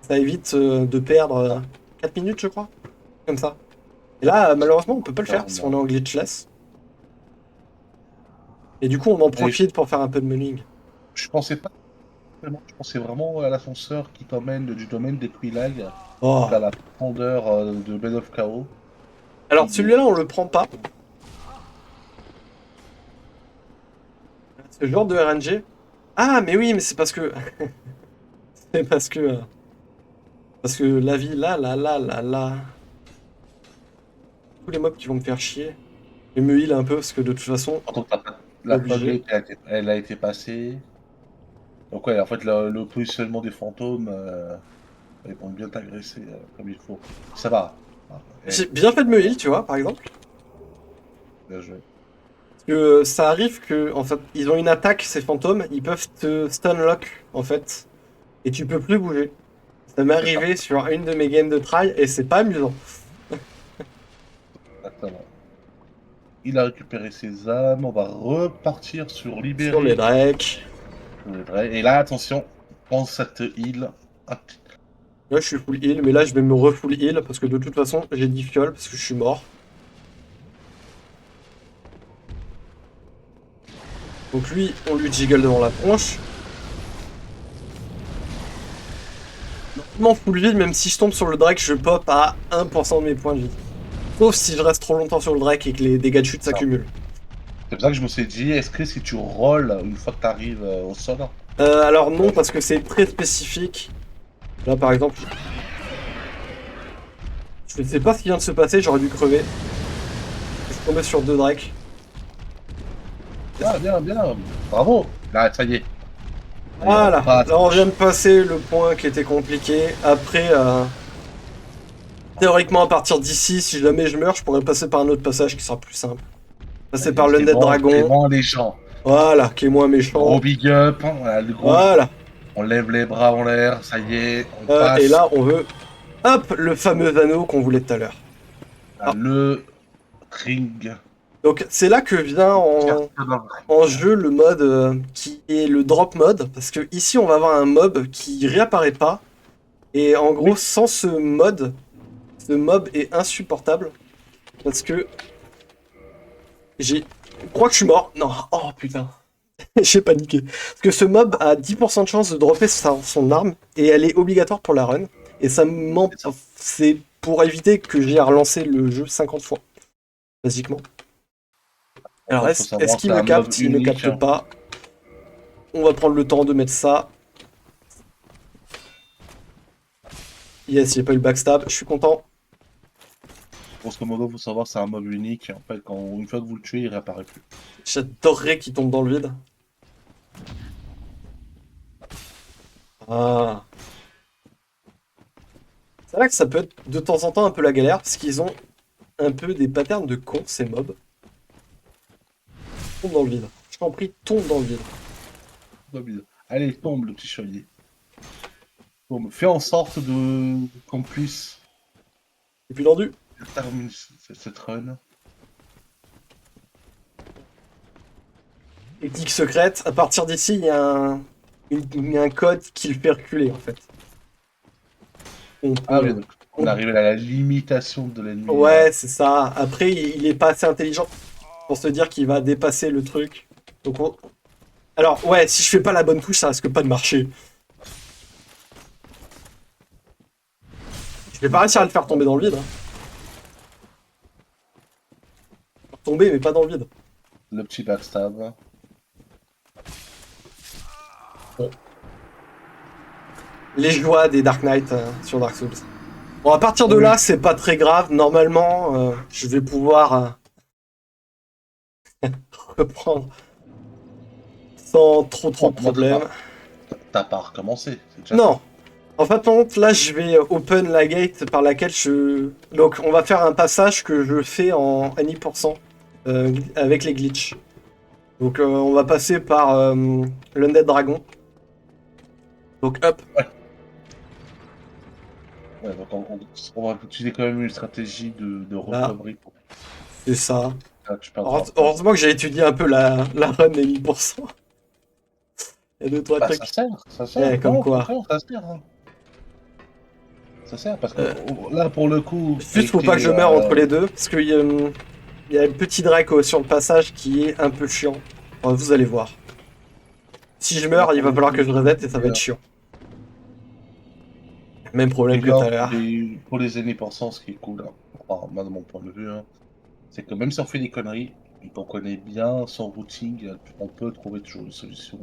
Ça évite de perdre 4 minutes, je crois. Comme ça. Et là, malheureusement, on peut pas le faire parce qu'on est en glitchless. Et du coup, on en Et profite pour faire un peu de mulling. je pensais pas vraiment. Je pensais vraiment à l'ascenseur qui t'emmène du domaine des Quilag Oh. à la profondeur de Bed of Chaos. Alors, Qui est. celui-là, on le prend pas. Ce genre de RNG. Ah, mais oui, mais c'est parce que. C'est parce que. Parce que la vie, là. Tous les mobs qui vont me faire chier. Je me heal un peu parce que de toute façon, Donc, pas la obligé. floodgate, elle a été passée. Donc, ouais, en fait, le positionnement des fantômes, ils vont bien t'agresser comme il faut. Ça va. Ah, J'ai eh, bien fait de me heal, tu vois, par exemple. bien joué. Parce que ça arrive que, en fait, ils ont une attaque, ces fantômes, ils peuvent te stunlock, en fait. Et tu peux plus bouger. Ça m'est C'est ça. arrivé sur une de mes games de try et c'est pas amusant. Exactement. Il a récupéré ses âmes. On va repartir sur Sur les Libéry. Drake. Et là, attention, pense à te heal. Hop. Là, je suis full heal, mais là, je vais me refull heal parce que de toute façon, j'ai 10 fioles parce que je suis mort. Donc lui, on lui jiggle devant la tronche. Normalement, full heal, même si je tombe sur le Drake, je pop à 1% de mes points de vie. Sauf si je reste trop longtemps sur le Drake et que les dégâts de chute s'accumulent. C'est pour ça que je me suis dit, est-ce que si tu rolls une fois que tu arrives au sol, Alors non, parce que c'est très spécifique. Là, par exemple, je ne sais pas ce qui vient de se passer, j'aurais dû crever. Je suis tombé sur deux Drakes. ah, bien, bien, bravo. Là, ça y est. Allez, on Voilà, passe. là on vient de passer le point qui était compliqué. Après, théoriquement, à partir d'ici, si jamais je meurs, je pourrais passer par un autre passage qui sera plus simple. Passer par C'est l'Undead bon, c'est Dragon, bon, les gens. voilà, qui est moins Gros méchant. big up. Voilà, le gros. Voilà. On lève les bras en l'air, ça y est, on Et passe là, on veut, hop, le fameux anneau qu'on voulait tout à l'heure. à Ah, le ring. donc c'est là que vient en jeu le mode qui est le drop mode, parce que ici on va avoir un mob qui réapparaît pas, et en gros Oui, sans ce mob est insupportable, parce que je crois que je suis mort. Non, oh putain, j'ai paniqué. Parce que ce mob a 10% de chance de dropper son arme, et elle est obligatoire pour la run, et c'est ça. c'est pour éviter que j'ai à relancer le jeu 50 fois, basiquement. Alors Après, il faut est-ce savoir que qu'il c'est me un mob capte? Il me unique, capte hein. pas. On va prendre le temps de mettre ça. Yes, j'ai pas eu le backstab, je suis content. Grosso modo, il faut savoir que c'est un mob unique. En fait, une fois que vous le tuez, il réapparaît plus. J'adorerais qu'il tombe dans le vide. Ah, C'est vrai que ça peut être de temps en temps un peu la galère, parce qu'ils ont un peu des patterns de cons, ces mobs. Tombe dans le vide. Je t'en prie, tombe dans le vide. Allez, tombe le petit chevalier. Tombe. Fais en sorte de qu'on puisse Et puis tendu. terminer cette run. Technique secrète, à partir d'ici, il y a il y a un code qui le fait reculer, en fait. On Ah oui, peut... donc on arrive à la limitation de l'ennemi. Ouais, c'est ça. Après, il est pas assez intelligent pour se dire qu'il va dépasser le truc. Donc alors, ouais, si je fais pas la bonne touche, ça risque pas de marcher. Je vais pas réussir à le faire tomber dans le vide. Hein. Tomber, mais pas dans le vide. Le petit backstab. Bon. Les joies des Dark Knight sur Dark Souls. Bon, à partir de Oui. là, c'est pas très grave. Normalement, je vais pouvoir reprendre sans trop de Bon, problèmes. t'as pas recommencé, c'est déjà Non. ça. En fait, par contre, là, je vais open la gate par laquelle je... Donc, on va faire un passage que je fais en 1% avec les glitches. Donc, on va passer par l'Undead Dragon. Donc, hop. Ouais, donc on va utiliser quand même une stratégie de Là, recovery pour c'est ça. que tu perdras pas. Heureusement que j'ai étudié un peu la run des 1000%. Il y a deux, trois Bah, trucs. ça sert. Eh, Non, comme au quoi. contraire, ça sert. Hein. Ça sert parce que Euh, là, pour le coup, Juste, faut pas que je meure entre les deux. Parce qu'il y a un petit Drake sur le passage qui est un peu chiant. Enfin, vous allez voir. Si je là, meurs, il pour va le falloir coup, que je reset et ça va être chiant. Même problème et que tout là, à l'heure. pour les ennemis pensants, ce qui est cool, hein, enfin, moi, de mon point de vue, hein, c'est que même si on fait des conneries, et qu'on connaît bien son routing, on peut trouver toujours une solution,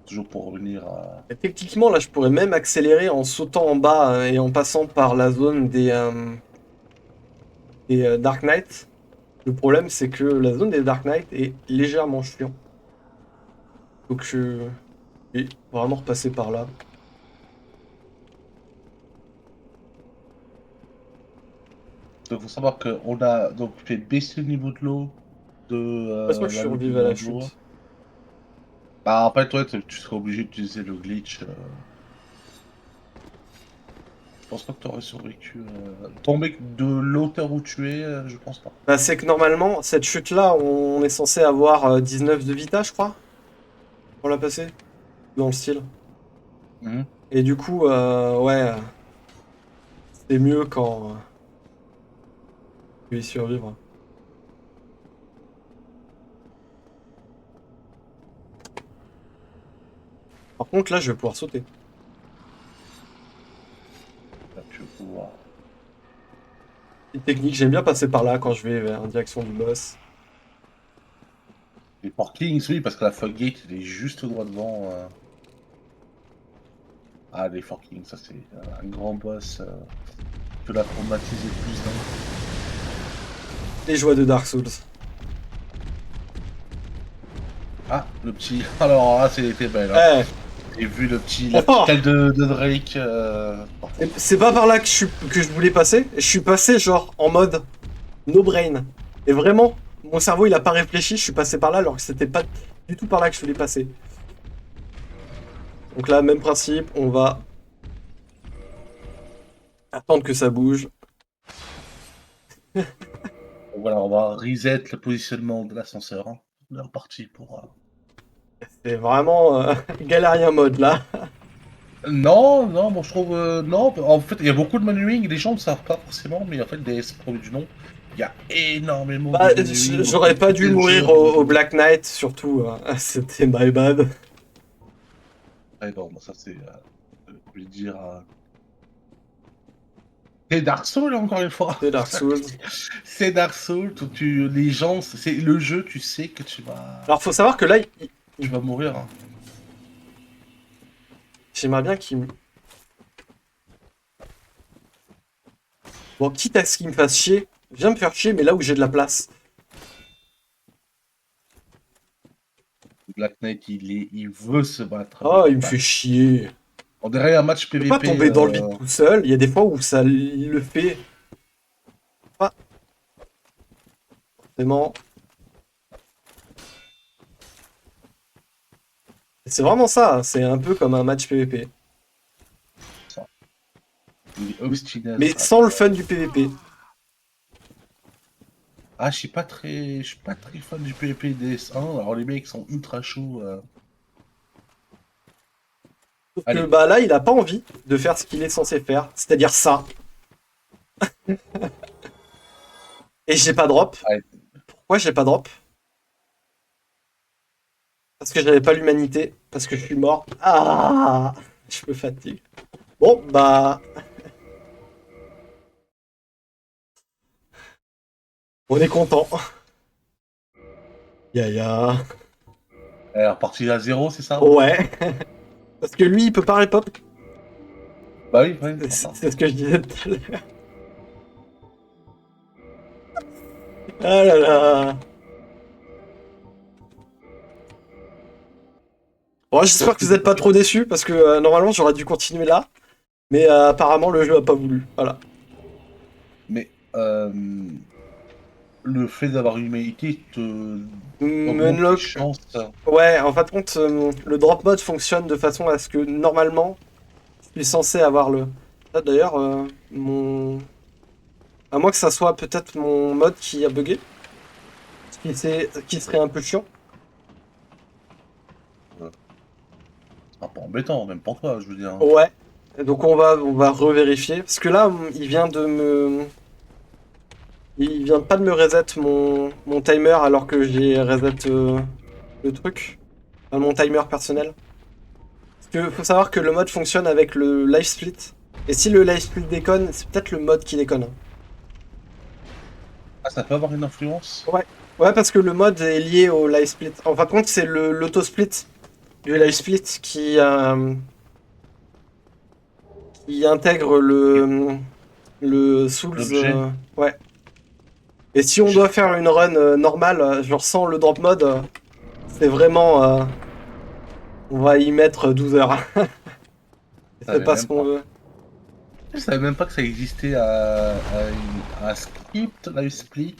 toujours pour revenir à. Et techniquement, là, je pourrais même accélérer en sautant en bas et en passant par la zone des Dark Knight. Le problème, c'est que la zone des Dark Knight est légèrement chiant. Donc je vais vraiment repasser par là. Donc, faut savoir qu'on a donc fait baisser le niveau de l'eau de Parce que je la survive lobby à la d'Anjou. chute. Bah, en fait, ouais, tu serais obligé d'utiliser le glitch. Je pense pas que tu aurais survécu. Tomber de l'auteur où tu es, je pense pas. Bah, c'est que normalement, cette chute-là, on est censé avoir 19 de vita, je crois, pour la passer. Dans le style. Mhm. Et du coup, ouais, c'est mieux quand tu y survivre. Par contre, là, je vais pouvoir sauter. Là, tu vas pouvoir. Petite technique, j'aime bien passer par là quand je vais en direction du boss. Les Porkings, oui, parce que la Foggate, il est juste droit devant. Ah, les Forkings, ça c'est un grand boss. Tu peux la traumatiser plus d'un coup. Les joies de Dark Souls. Ah, le petit. Alors là, c'était belle. Hein. Eh, J'ai vu la petite aile de Drake. c'est pas par là que je voulais passer. Je suis passé genre en mode no brain. Et vraiment, mon cerveau il a pas réfléchi, je suis passé par là alors que c'était pas du tout par là que je voulais passer. Donc là, même principe, on va attendre que ça bouge. Voilà, on va reset le positionnement de l'ascenseur. Hein. On est reparti pour. C'est vraiment galérien mode là. Non, non, moi je trouve. Non, en fait, il y a beaucoup de manuing, les gens ne le savent pas forcément, mais en fait, des produits du nom, il y a énormément de Bah, manuing. On j'aurais peut pas dû quitter le jeu mourir en au mode. Black Knight, surtout. C'était my bad. Ouais, bon, ça c'est. Je vais dire. C'est Dark Souls, encore une fois. C'est Dark Souls. C'est Dark Souls, où les gens, c'est le jeu, tu sais que Alors, faut savoir que là, tu vas mourir. Hein. j'aimerais bien qu'il me... Bon, quitte à ce qu'il me fasse chier, viens me faire chier, mais là où j'ai de la place. Black Knight, il veut se battre Oh, avec il le me fait bat. chier. On dirait un match Je peux pas PVP. tomber dans le vide tout seul. Il y a des fois où ça le fait. Pas forcément. C'est vraiment ça. C'est un peu comme un match PVP. Il est obstiné. Mais sans le fun du PVP. Ah, je suis pas très fan du PVP DS1. Alors les mecs sont ultra chauds. Sauf que Allez. bah là, il a pas envie de faire ce qu'il est censé faire. C'est-à-dire ça. Et j'ai pas drop. Allez. Pourquoi j'ai pas drop? Parce que j'avais pas l'humanité. Parce que je suis mort. Ah, je me fatigue. Bon, bah. On est content. Ya. Elle est repartie à 0, c'est ça? Ouais. Parce que lui, il peut pas repop. Bah oui, c'est pour ça. C'est ce que je disais tout à l'heure. Ah là là. Bon, j'espère que vous êtes pas trop déçus parce que normalement j'aurais dû continuer là. Mais apparemment le jeu a pas voulu. Voilà. Mais le fait d'avoir une humanité te augmente tes Unlock. chances. Ouais, en fin de compte, le drop mode fonctionne de façon à ce que normalement je suis censé avoir le. Là d'ailleurs, mon. À moins que ça soit peut-être mon mode qui a bugué. Qui serait un peu chiant. C'est pas embêtant, même pour toi, je veux dire. Ouais. Donc on va revérifier. Parce que là, il vient de me. Il vient pas de me reset mon timer alors que j'ai reset le truc. Enfin, mon timer personnel. Parce que faut savoir que le mode fonctionne avec le live split. Et si le live split déconne, c'est peut-être le mode qui déconne. Ah, ça peut avoir une influence? Ouais, parce que le mode est lié au live split. En fin de compte, c'est l'auto-split du live split qui intègre le Souls. L'objet. Ouais. Et si on doit faire une run normale, genre sans le drop mode, c'est vraiment. On va y mettre 12 heures. C'est pas ce qu'on veut. Je savais même pas que ça existait un script live split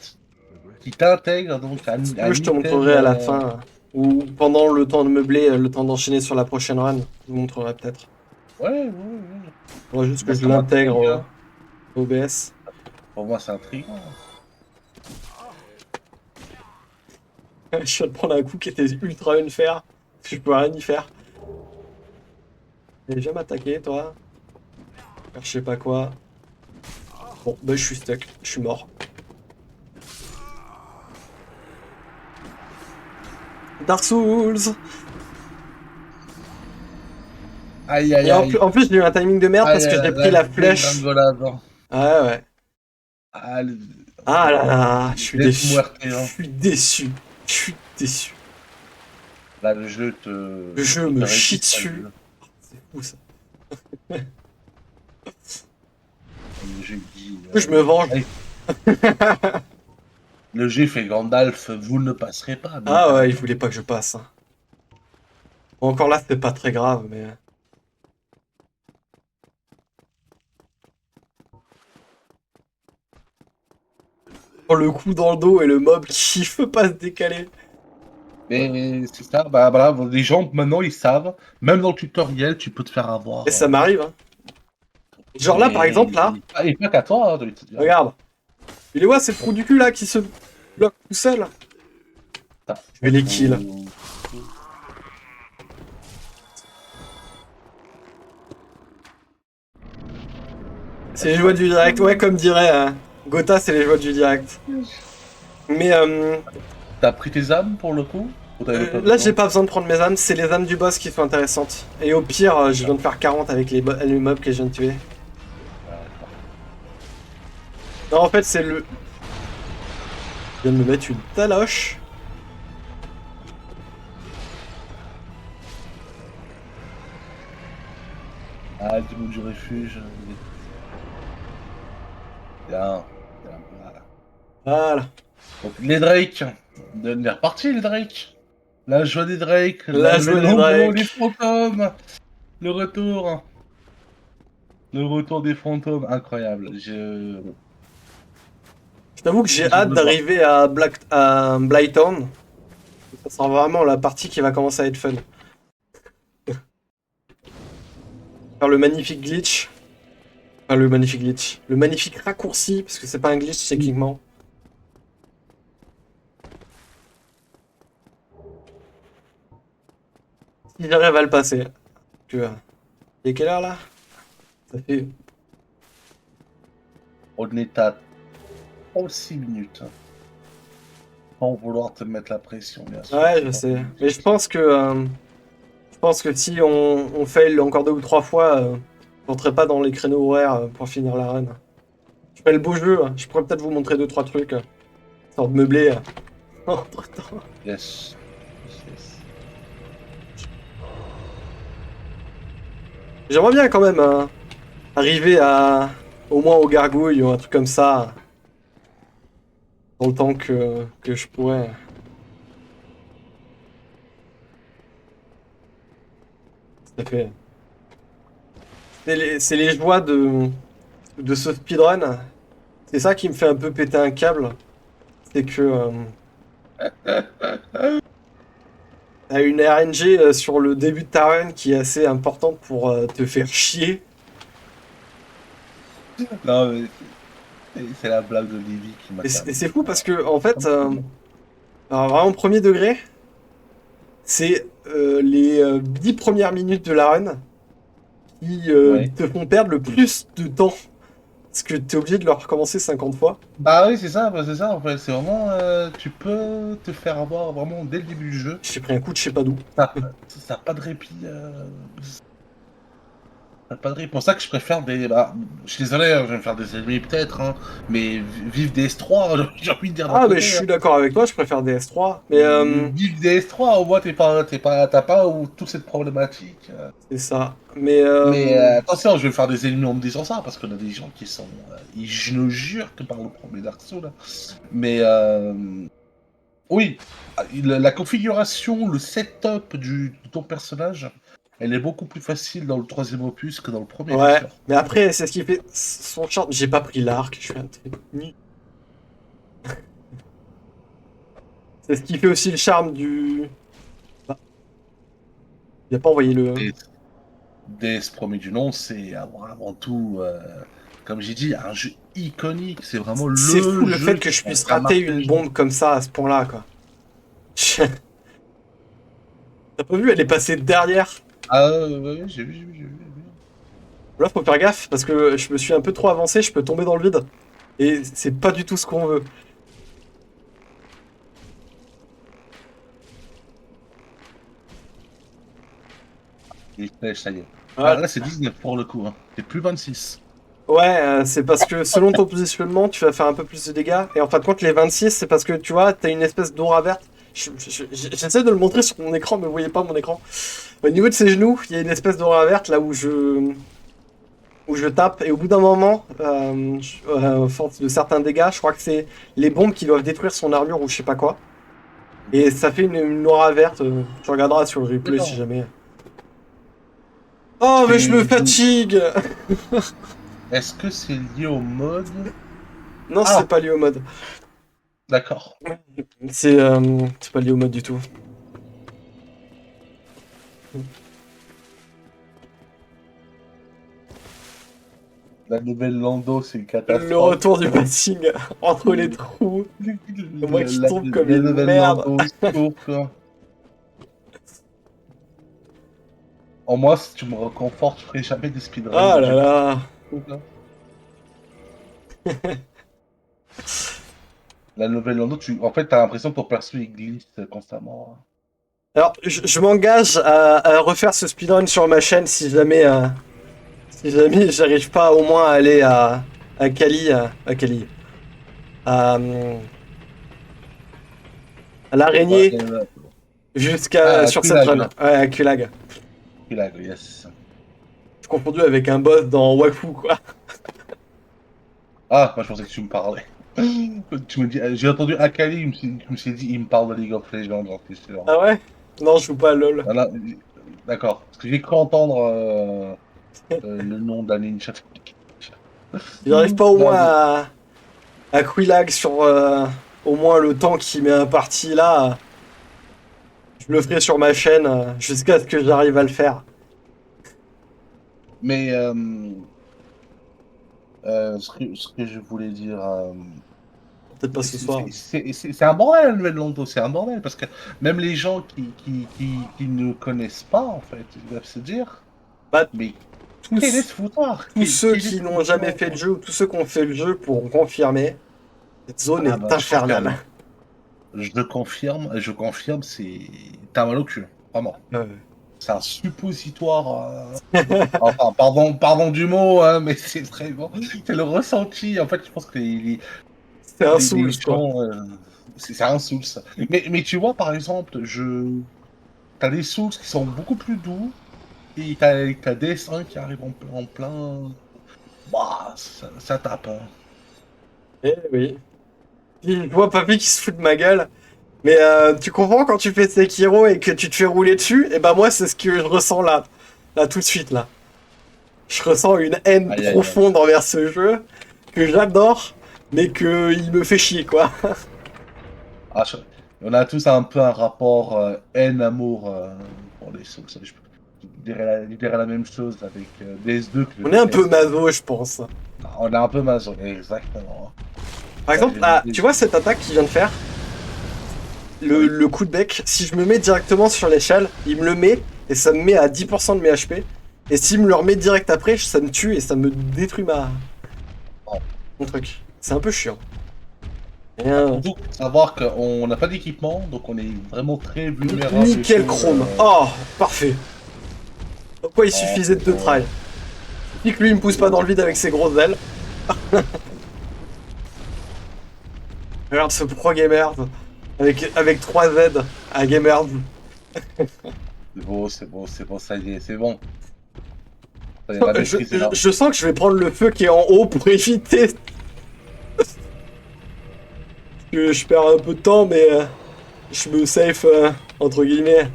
qui t'intègre donc à Si tu veux, je te montrerai à la fin. Ou pendant le temps de meubler, le temps d'enchaîner sur la prochaine run. Je vous montrerai peut-être. Ouais. Faudra juste que Moi, je ça l'intègre m'intrigue, hein. au OBS. Pour moi, c'est intriguant. Je viens de prendre un coup qui était ultra unfair. Parce que je peux rien y faire. Et viens m'attaquer, toi. Faire je sais pas quoi. Bon, bah je suis stuck. Je suis mort. Dark Souls. Aïe, Et en plus, j'ai eu un timing de merde parce que j'ai pris la flèche. Ah ouais. Ah, Ah là là, je suis déçu. Je hein. suis déçu. Je suis déçu. Là, le jeu Le jeu me chie dessus. C'est fou ça. Le jeu dit. Je me venge. Le jeu fait Gandalf, vous ne passerez pas. Ah ouais, il voulait pas que je passe. Hein. Bon, encore là, c'était pas très grave, mais. Oh, le coup dans le dos et le mob qui veut pas se décaler. Mais c'est ça, bah voilà, les gens maintenant ils savent, même dans le tutoriel, tu peux te faire avoir. Et ça m'arrive. Hein. Genre là, par exemple, là. Et pas qu'à toi, hein, Regarde. Il est où, c'est le trou du cul là qui se bloque tout seul. Je vais les kills. C'est les joies du direct, ouais, comme dirait Gotha, c'est les joies du direct. Mais T'as pris tes âmes pour le coup là, j'ai pas besoin de prendre mes âmes, c'est les âmes du boss qui sont intéressantes. Et au pire, je viens de faire 40 avec les mobs que je viens de tuer. Non, en fait, c'est le. Je viens de me mettre une taloche. Ah, du monde du refuge. Bien. Voilà. Donc, les Drake. On est reparti, les Drake. La joie des Drake. La joie des Drake. Les fantômes. Le retour. Le retour des fantômes, incroyable. Je t'avoue que j'ai Je hâte veux voir. d'arriver à Blighttown. Ça sera vraiment la partie qui va commencer à être fun. Faire le magnifique glitch. Enfin, le magnifique glitch. Le magnifique raccourci, parce que c'est pas un glitch techniquement. Si j'arrive à le passer. Tu vois. Il est quelle heure là? Ça fait. On est à 36 minutes. Sans vouloir te mettre la pression, bien sûr. Ouais, C'est je pas sais. ton Mais je objectif. pense que. Je pense que si on fail encore 2 ou 3 fois, je rentrerai pas dans les créneaux horaires pour finir la run. Je ferai le beau jeu. Je pourrais peut-être vous montrer 2 3 trucs. Histoire de meubler entre temps. Yes. Yes, yes. J'aimerais bien quand même arriver à. Au moins aux gargouilles ou un truc comme ça. Dans le temps que je pourrais. Ça fait. C'est les joies de ce speedrun. C'est ça qui me fait un peu péter un câble. C'est que t'as une RNG sur le début de ta run qui est assez importante pour te faire chier. Non, mais c'est la blague de Livy qui m'a Et c'est terminé. c'est fou parce que, en fait, alors vraiment premier degré, c'est les 10 premières minutes de la run qui Ouais. te font perdre le plus de temps. Parce que t'es obligé de le recommencer 50 fois. Bah oui, c'est ça, en fait. C'est vraiment, tu peux te faire avoir vraiment dès le début du jeu. J'ai pris un coup de je sais pas d'où. Ça a pas de répit. Pas de répit. Pour ça que je préfère des. Bah, je suis désolé, hein, je vais me faire des ennemis peut-être, hein, mais vive des S3, j'ai envie de dire d'un Ah, mais je côté. Hein. suis d'accord avec toi, je préfère DS3. Mais Vive des S3, au moins t'as pas toute cette problématique. c'est ça. Mais Mais attention, je vais faire des ennemis en me disant ça, parce qu'on a des gens qui sont. Je ne jure que par le premier Dark Souls. Là. Mais oui, la configuration, le setup de ton personnage, elle est beaucoup plus facile dans le troisième opus que dans le premier, bien ouais. sûr. Mais après, c'est ce qui fait son charme. J'ai pas pris l'arc, je suis un nul. C'est ce qui fait aussi le charme du. Ah, il a pas envoyé le. DS, DS premier du nom, c'est avant tout, comme j'ai dit, un jeu iconique. C'est vraiment C'est le fou le fait jeu que je puisse qui a rater marqué une les gens. bombe comme ça à ce point-là, quoi. T'as pas vu, elle est passée derrière. Ah, ouais, j'ai vu. Là, faut faire gaffe parce que je me suis un peu trop avancé, je peux tomber dans le vide. Et c'est pas du tout ce qu'on veut. Les flèches, ça y est. Ouais, Là, c'est 19 pour le coup. Hein. C'est plus 26. ouais, c'est parce que selon ton positionnement, tu vas faire un peu plus de dégâts. Et en fin de compte, les 26, c'est parce que tu vois, t'as une espèce d'aura verte. J'essaie de le montrer sur mon écran, mais vous voyez pas mon écran. Au niveau de ses genoux, il y a une espèce d'aura verte là où je tape. Et au bout d'un moment, force de certains dégâts, je crois que c'est les bombes qui doivent détruire son armure ou je sais pas quoi. Et ça fait une aura verte. Tu regarderas sur le replay si D'accord. jamais. Oh, mais je me fatigue! Est-ce que c'est lié au mode? Non, c'est Ah, pas lié au mode. d'accord. C'est pas lié au mode du tout. La nouvelle Lando, c'est une Le catastrophe. retour du passing entre les trous. Moi qui tombe comme La une nouvelle merde. Lando, au secours, quoi. En moi, si tu me reconfortes, je ferai jamais des speedruns Ah là du coup. là. La nouvelle Lando, en fait, t'as l'impression que ton perso il glisse constamment. Hein. Alors, je m'engage à refaire ce speedrun sur ma chaîne si jamais j'arrive pas au moins à aller à Cali, à Cali, à Ouais, l'araignée jusqu'à ah, sur cette run. Kulag. Ouais, à Kulag. Kulag, yes. Je confondu avec un boss dans Wafu, quoi. Ah, moi je pensais que tu me parlais. Tu me dis, j'ai entendu Akali, je me suis dit, il me parle de League of Legends, j'en suis sûr. Ah ouais? Non, je joue pas à LoL. Voilà, d'accord. Parce que j'ai cru entendre. Le nom d'un ninja. J'arrive pas au Non, moins mais- à Quilag sur au moins le temps qui m'est imparti là. Je le ferai sur ma chaîne jusqu'à ce que j'arrive à le faire. Mais ce que je voulais dire, Peut-être pas ce soir. c'est un bordel, la nouvelle Lando, c'est un bordel, parce que même les gens qui ne connaissent pas, en fait, ils doivent se dire, Bah, mais quel est tous, ce foutoir? tous ceux Quel est qui ce n'ont jamais foutoir? fait le jeu ou tous ceux qui ont fait le jeu pourront confirmer. Cette zone Ah est bah, je infernale. confirme. Je confirme, c'est... T'as mal au cul, vraiment. Euh, C'est un suppositoire. Enfin, pardon du mot, hein, mais c'est très bon. C'est le ressenti. En fait, je pense que C'est un les Souls, quoi. gens, c'est un Souls. Mais tu vois, par exemple, t'as des Souls qui sont beaucoup plus doux, et t'as DS1 qui arrive en plein. Bah, ça tape, hein. Eh oui. Je vois Papy qui se fout de ma gueule. Mais tu comprends quand tu fais Sekiro et que tu te fais rouler dessus? Et bah moi c'est ce que je ressens là. Là tout de suite là. Je ressens une haine Aïe, aïe, aïe. profonde envers ce jeu que j'adore, mais que il me fait chier quoi. Ah, on a tous un peu un rapport haine-amour pour les Souls. Je dirais la même chose avec DS2 que je On est un peu déteste. maso je pense. On est un peu maso, exactement. Par exemple, là, tu vois cette attaque qu'il vient de faire? Oui. Le coup de bec, si je me mets directement sur l'échelle, il me le met et ça me met à 10% de mes HP. Et s'il me le remet direct après, ça me tue et ça me détruit mon truc. C'est un peu chiant. Et, Surtout savoir qu'on n'a pas d'équipement, donc on est vraiment très vulnérable et nickel tout. chrome. Oh, parfait. Pourquoi il Oh, suffisait c'est de deux bon. tries? Et que lui il me pousse pas dans le vide avec ses grosses ailes. Regarde ce pro gamer avec 3 Z à gamer. C'est beau, c'est beau, c'est beau, ça y est, c'est bon. Ça y est, la Je, maîtrise est là. je sens que je vais prendre le feu qui est en haut pour éviter que je perds un peu de temps, mais je me safe entre guillemets.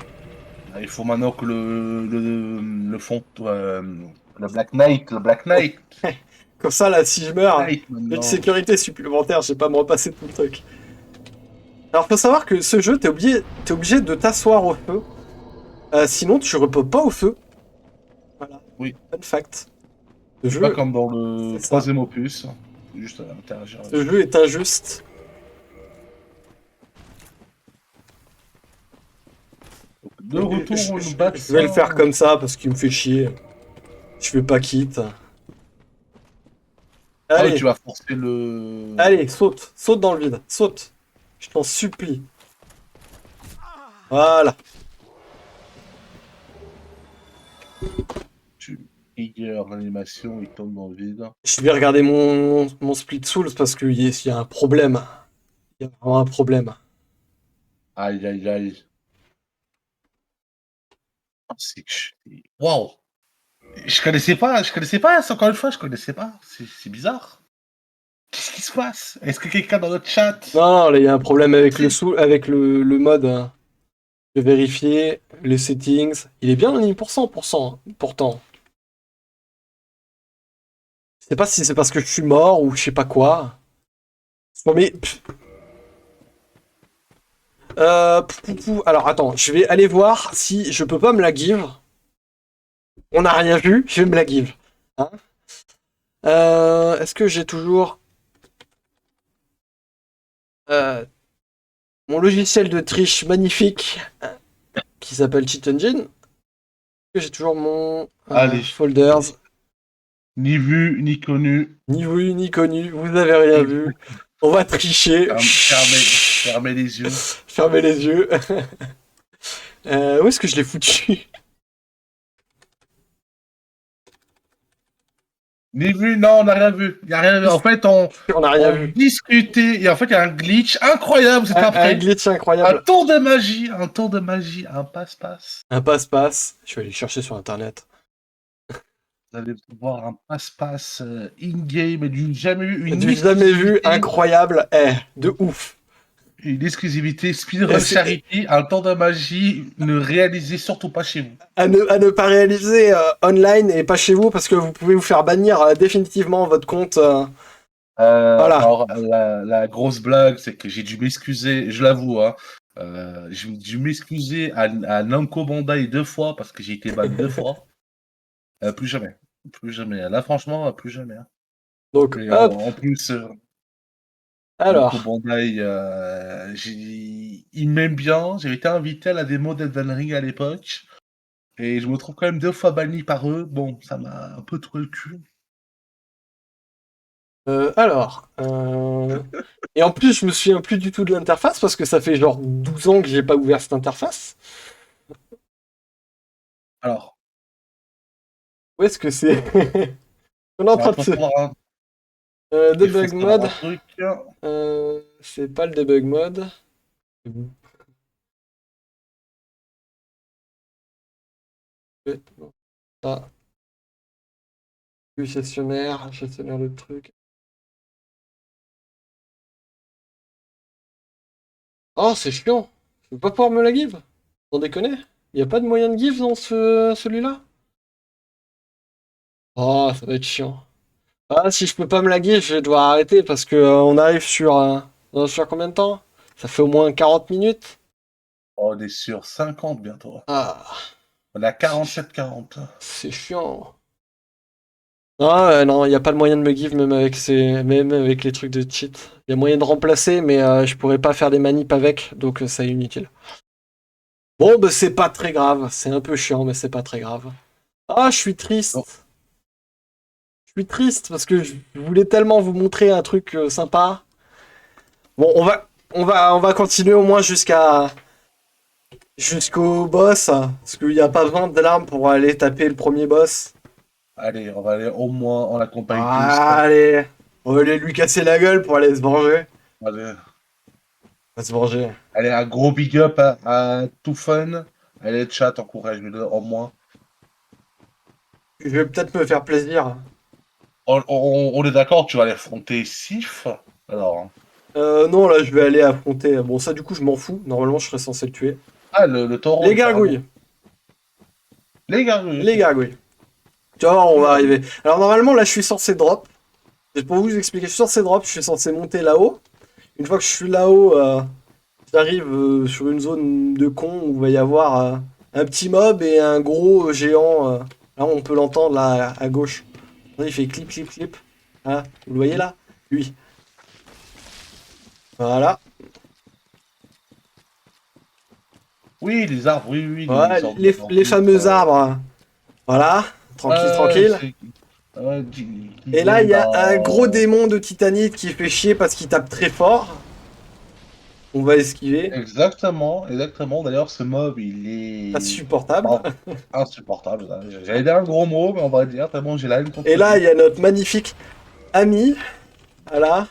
Il faut maintenant que le fond, le Black Knight, Comme ça là, si je meurs, Knight j'ai une maintenant. sécurité supplémentaire, je vais pas me repasser tout le truc. Alors faut savoir que ce jeu, t'es obligé de t'asseoir au feu, sinon tu reposes pas au feu. Voilà, Oui, fun fact. Ce c'est pas jeu, comme dans le c'est ça. troisième opus. Faut juste interagir Ce là-dessus. jeu est injuste. Donc, de retour, on nous bat Je vais le faire ça. comme ça parce qu'il me fait chier. Je fais pas quitte. Ah oui, Allez, tu vas forcer le. allez, saute. Saute dans le vide. Saute. Je t'en supplie. Voilà. Tu trigger l'animation, il tombe dans le vide. Je vais regarder mon split souls parce qu'il y a un problème. Il y a vraiment un problème. Aïe, aïe, aïe. Ah, c'est que Waouh! Je connaissais pas, encore une fois, je connaissais pas. C'est bizarre. Qu'est-ce qui se passe? Est-ce que quelqu'un dans notre chat... Non, non, là, il y a un problème avec Très- avec le mode. Hein. Je vais vérifier les settings. Il est bien en 1000% pourtant. Je sais pas si c'est parce que je suis mort ou je sais pas quoi. Mais alors attends, je vais aller voir si je peux pas me la give. On n'a rien vu, je vais me la give. Hein. Est-ce que j'ai toujours euh, mon logiciel de triche magnifique qui s'appelle Cheat Engine? Est-ce que j'ai toujours mon Allez. folders? Ni vu, ni connu. Ni vu, ni connu, vous avez rien vu. Exact. On va tricher. Fermez les yeux. Fermez les yeux. Où est-ce que je l'ai foutu? Ni vu, non, on n'a rien vu. Il n'y a rien vu. En fait, on, On n'a rien on vu. discutait et en fait, il y a un glitch incroyable juste Un après. glitch Un incroyable. tour de magie, un tour de magie, un passe-passe. Un passe-passe. Je vais aller le chercher sur internet. Vous allez voir un passe-passe in-game et du jamais eu une Du jamais vu, exclusivité. incroyable. De ouf. Une exclusivité Speedrun Et c'est- Charity, un temps de magie, ne réalisez surtout pas chez vous. à ne pas réaliser online et pas chez vous parce que vous pouvez vous faire bannir définitivement votre compte. Voilà. Alors, la grosse blague, c'est que j'ai dû m'excuser, je l'avoue, hein, j'ai dû m'excuser à Namco Bandai 2 fois parce que j'ai été ban 2 fois. Plus jamais. Plus jamais. Là, franchement, plus jamais, hein. Donc, Et hop. en plus, Namco Alors, Bandai, ils m'aiment bien. J'ai été invité à la démo d'Elden Ring à l'époque. Et je me trouve quand même 2 fois banni par eux. Bon, ça m'a un peu troué le cul. alors. Et en plus, je me souviens plus du tout de l'interface parce que ça fait genre 12 ans que j'ai pas ouvert cette interface. Alors, Où est-ce que c'est? On est en train alors de faut se. savoir un, il faut Debug savoir mode. un truc. C'est pas le debug mode. Non, ça. Gestionnaire de truc. Oh, c'est chiant. Je peux pas pouvoir me la give. Sans déconner. Y a pas de moyen de give dans celui-là? Oh, ça va être chiant. Ah, si je peux pas me la give, je vais devoir arrêter parce que on arrive sur combien de temps? Ça fait au moins 40 minutes. On est sur 50 bientôt. Ah, On est à c'est 47-40. c'est chiant. Ah, non, il y a pas de moyen de me give même avec les trucs de cheat. Il y a moyen de remplacer, mais je pourrais pas faire des manips avec, donc c'est inutile. Bon, bah c'est pas très grave. C'est un peu chiant, mais c'est pas très grave. Ah, je suis Oh, triste. Je suis triste parce que je voulais tellement vous montrer un truc sympa. Bon, on va continuer au moins jusqu'au boss, parce qu'il n'y a pas besoin de l'arme pour aller taper le premier boss. allez, on va aller au moins en la compagnie de Just. Allez, on va aller lui casser la gueule pour aller se venger. Allez, On va se venger. allez, un gros big up à Too Fun. Allez, chat, encourage-le au moins. Je vais peut-être me faire plaisir. On est d'accord, tu vas aller affronter Sif. Alors, hein. Non, là, je vais aller affronter. Bon, ça, du coup, je m'en fous. Normalement, je serais censé le tuer. Ah, le taureau, Les littéralement. gargouilles. Les gars, oui, Les ok. gargouilles. Tu vois, on Les va gargouilles. arriver. Alors, normalement, là, je suis censé drop. Et pour vous expliquer, je suis censé drop. Je suis censé monter là-haut. Une fois que je suis là-haut, j'arrive sur une zone de con où il va y avoir un petit mob et un gros géant. Là, on peut l'entendre là à gauche. Il fait clip, clip, clip. Ah, vous le voyez là? Lui. Voilà. Oui, les arbres, oui, oui, les Voilà, sortes les d'arbustes. fameux arbres. Voilà. Tranquille, tranquille. Qui Et là, viennent il y a un gros dans. démon de titanite qui fait chier parce qu'il tape très fort. On va esquiver. Exactement, exactement. D'ailleurs, ce mob, il est Insupportable. bon, insupportable. J'allais dire un gros mot, mais on va dire tellement j'ai la haine Et contre là, lui. il y a notre magnifique ami. Voilà.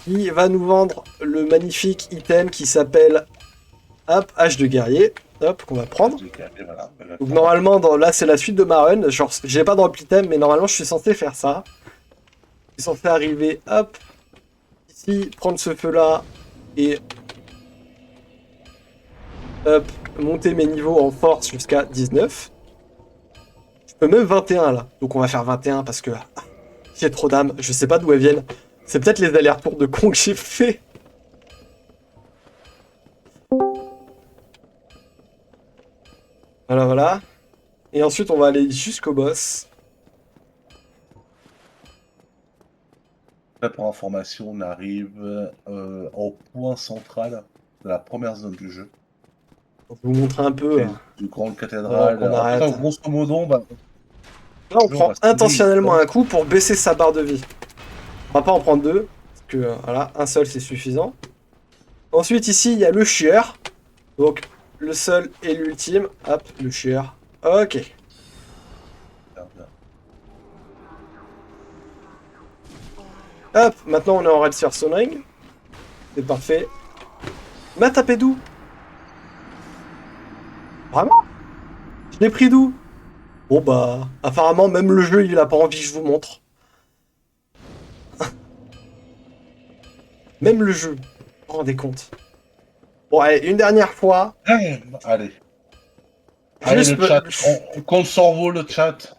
Qui va nous vendre le magnifique item qui s'appelle hop, hache de guerrier. Hop, qu'on va prendre. Voilà, Donc exactement. normalement, là, c'est la suite de ma run. Genre, j'ai pas drop l'item, mais normalement, je suis censé faire ça. Je suis censé arriver, hop, ici, prendre ce feu-là et hop, monter mes niveaux en force jusqu'à 19. Je peux même 21 là. Donc on va faire 21 parce que j'ai trop d'âmes. Je sais pas d'où elles viennent. C'est peut-être les allers-retours de con que j'ai fait. Voilà, voilà. Et ensuite, on va aller jusqu'au boss. Là, pour information, on arrive au point central de la première zone du jeu. Donc, je vous montrer un peu C'est une grande avant cathédrale. qu'on En fait, arrête. grosso modo, bah, Là, on le jeu, on prend va se trouver une intentionnellement un place. coup pour baisser sa barre de vie. On va pas en prendre deux. Parce que, voilà, un seul, c'est suffisant. Ensuite, ici, il y a le chieur. Donc, le seul et l'ultime. Hop, le chieur. Ok. Hop, maintenant on est en Red Sphere Sonoring. C'est parfait. M'a tapé d'où? Vraiment? Je l'ai pris d'où? Bon bah, apparemment même le jeu il a pas envie que je vous montre. Même le jeu. vous rendez compte? Bon, allez, une dernière fois. Allez. Allez, Juste le chat. me- Qu'on s'envole le chat.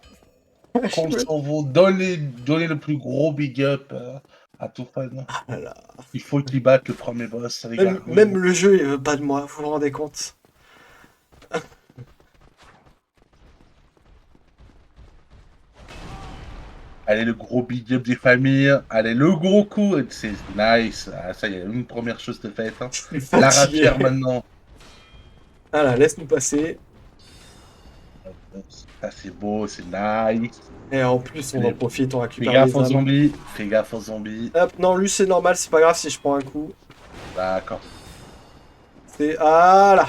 Qu'on je me- s'envole. Donnez le plus gros big up à tout fan. Ah là là. Il faut qu'il batte le premier boss, les gargouilles. Même le jeu, il veut pas de moi, vous vous rendez compte? Allez, le gros big up des familles. Allez, le gros coup. C'est nice. Ah, ça y est, une première chose de faite. Hein. Je suis La fatigué. rapière maintenant. Voilà, laisse-nous passer. Ça, c'est beau, c'est nice. Et en plus, on en profite, on Fais récupère gaffe les aux âmes. zombies. Fais gaffe aux zombies. Hop, non, lui, c'est normal, c'est pas grave si je prends un coup. D'accord. C'est... Voilà.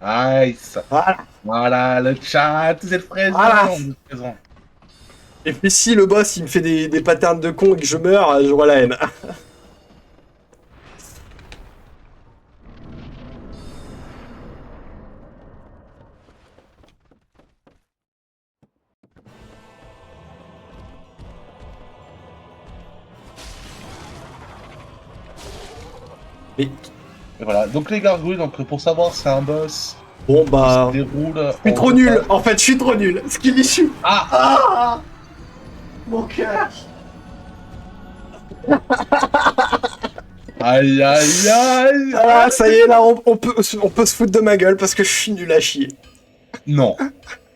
Nice. Voilà. Voilà, le chat, vous êtes présent. Voilà. Vous êtes présent. Et puis si le boss, il me fait des patterns de con et que je meurs, j'aurai la haine. Mais Et voilà, donc les gargouilles, donc pour savoir c'est un boss bon, qui bah... se déroule. Je suis trop nul. En fait, je suis trop nul. Ce qu'il issue. Ah, Ah, mon cœur. aïe aïe aïe. Ah, ça y est, là, on peut se foutre de ma gueule parce que je suis nul à chier. Non,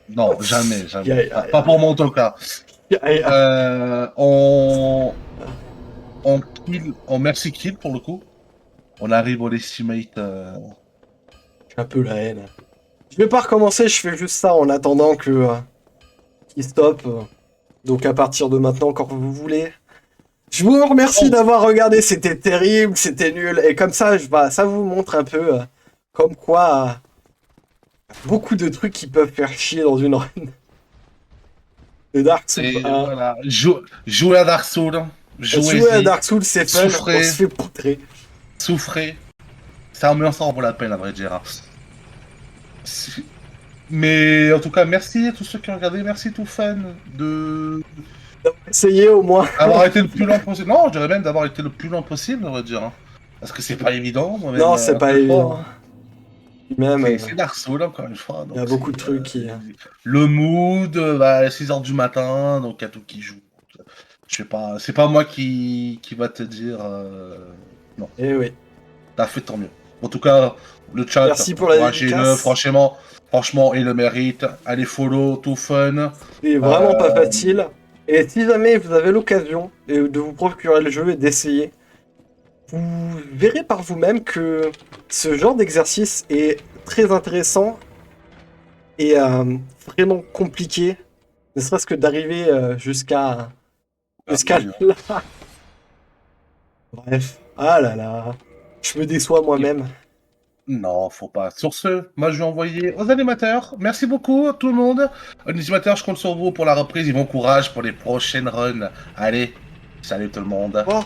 non, jamais, jamais. Aïe, aïe, Pas pour moi en tout cas. Aïe, aïe. On kill, on merci kill pour le coup. On arrive au estimate. J'ai un peu la haine. Je vais pas recommencer, je fais juste ça en attendant que qu'il stoppe. Donc à partir de maintenant, quand vous voulez. Je vous remercie d'avoir regardé, c'était terrible, c'était nul. Et comme ça, ça vous montre un peu comme quoi beaucoup de trucs qui peuvent faire chier dans une run. De Dark Souls. Et voilà, jouer à Dark Souls. Jouer à Jouez-y, Dark Souls, c'est fun, Souffrez. on se fait poutrer. souffrez. Ça en vaut la peine, à vrai dire. Hein. Mais en tout cas, merci à tous ceux qui ont regardé. Merci tout fan de Essayez au moins. avoir été le plus lent possible. Non, je dirais même d'avoir été le plus lent possible, on va dire. Hein. Parce que c'est pas évident. Moi-même, Non, c'est pas évident. Même, C'est Dark Souls, encore une fois. il y a beaucoup de trucs qui... Le mood, à 6h du matin, donc il y a tout qui joue. Je sais pas, c'est pas moi qui va te dire. Non, Eh oui. t'as fait tant mieux. En tout cas, le chat, Merci pour la encouragez-le, dédicace. franchement, il le mérite. Allez, follow, tout fun. C'est vraiment pas facile. Et si jamais vous avez l'occasion de vous procurer le jeu et d'essayer, vous verrez par vous-même que ce genre d'exercice est très intéressant et vraiment compliqué, ne serait-ce que d'arriver jusqu'à là. Bref, ah là là, je me déçois moi-même. Non, faut pas. Sur ce, moi je vais envoyer aux animateurs. Merci beaucoup tout le monde. Animateurs, je compte sur vous pour la reprise et bon courage pour les prochaines runs. Allez, salut tout le monde. Oh.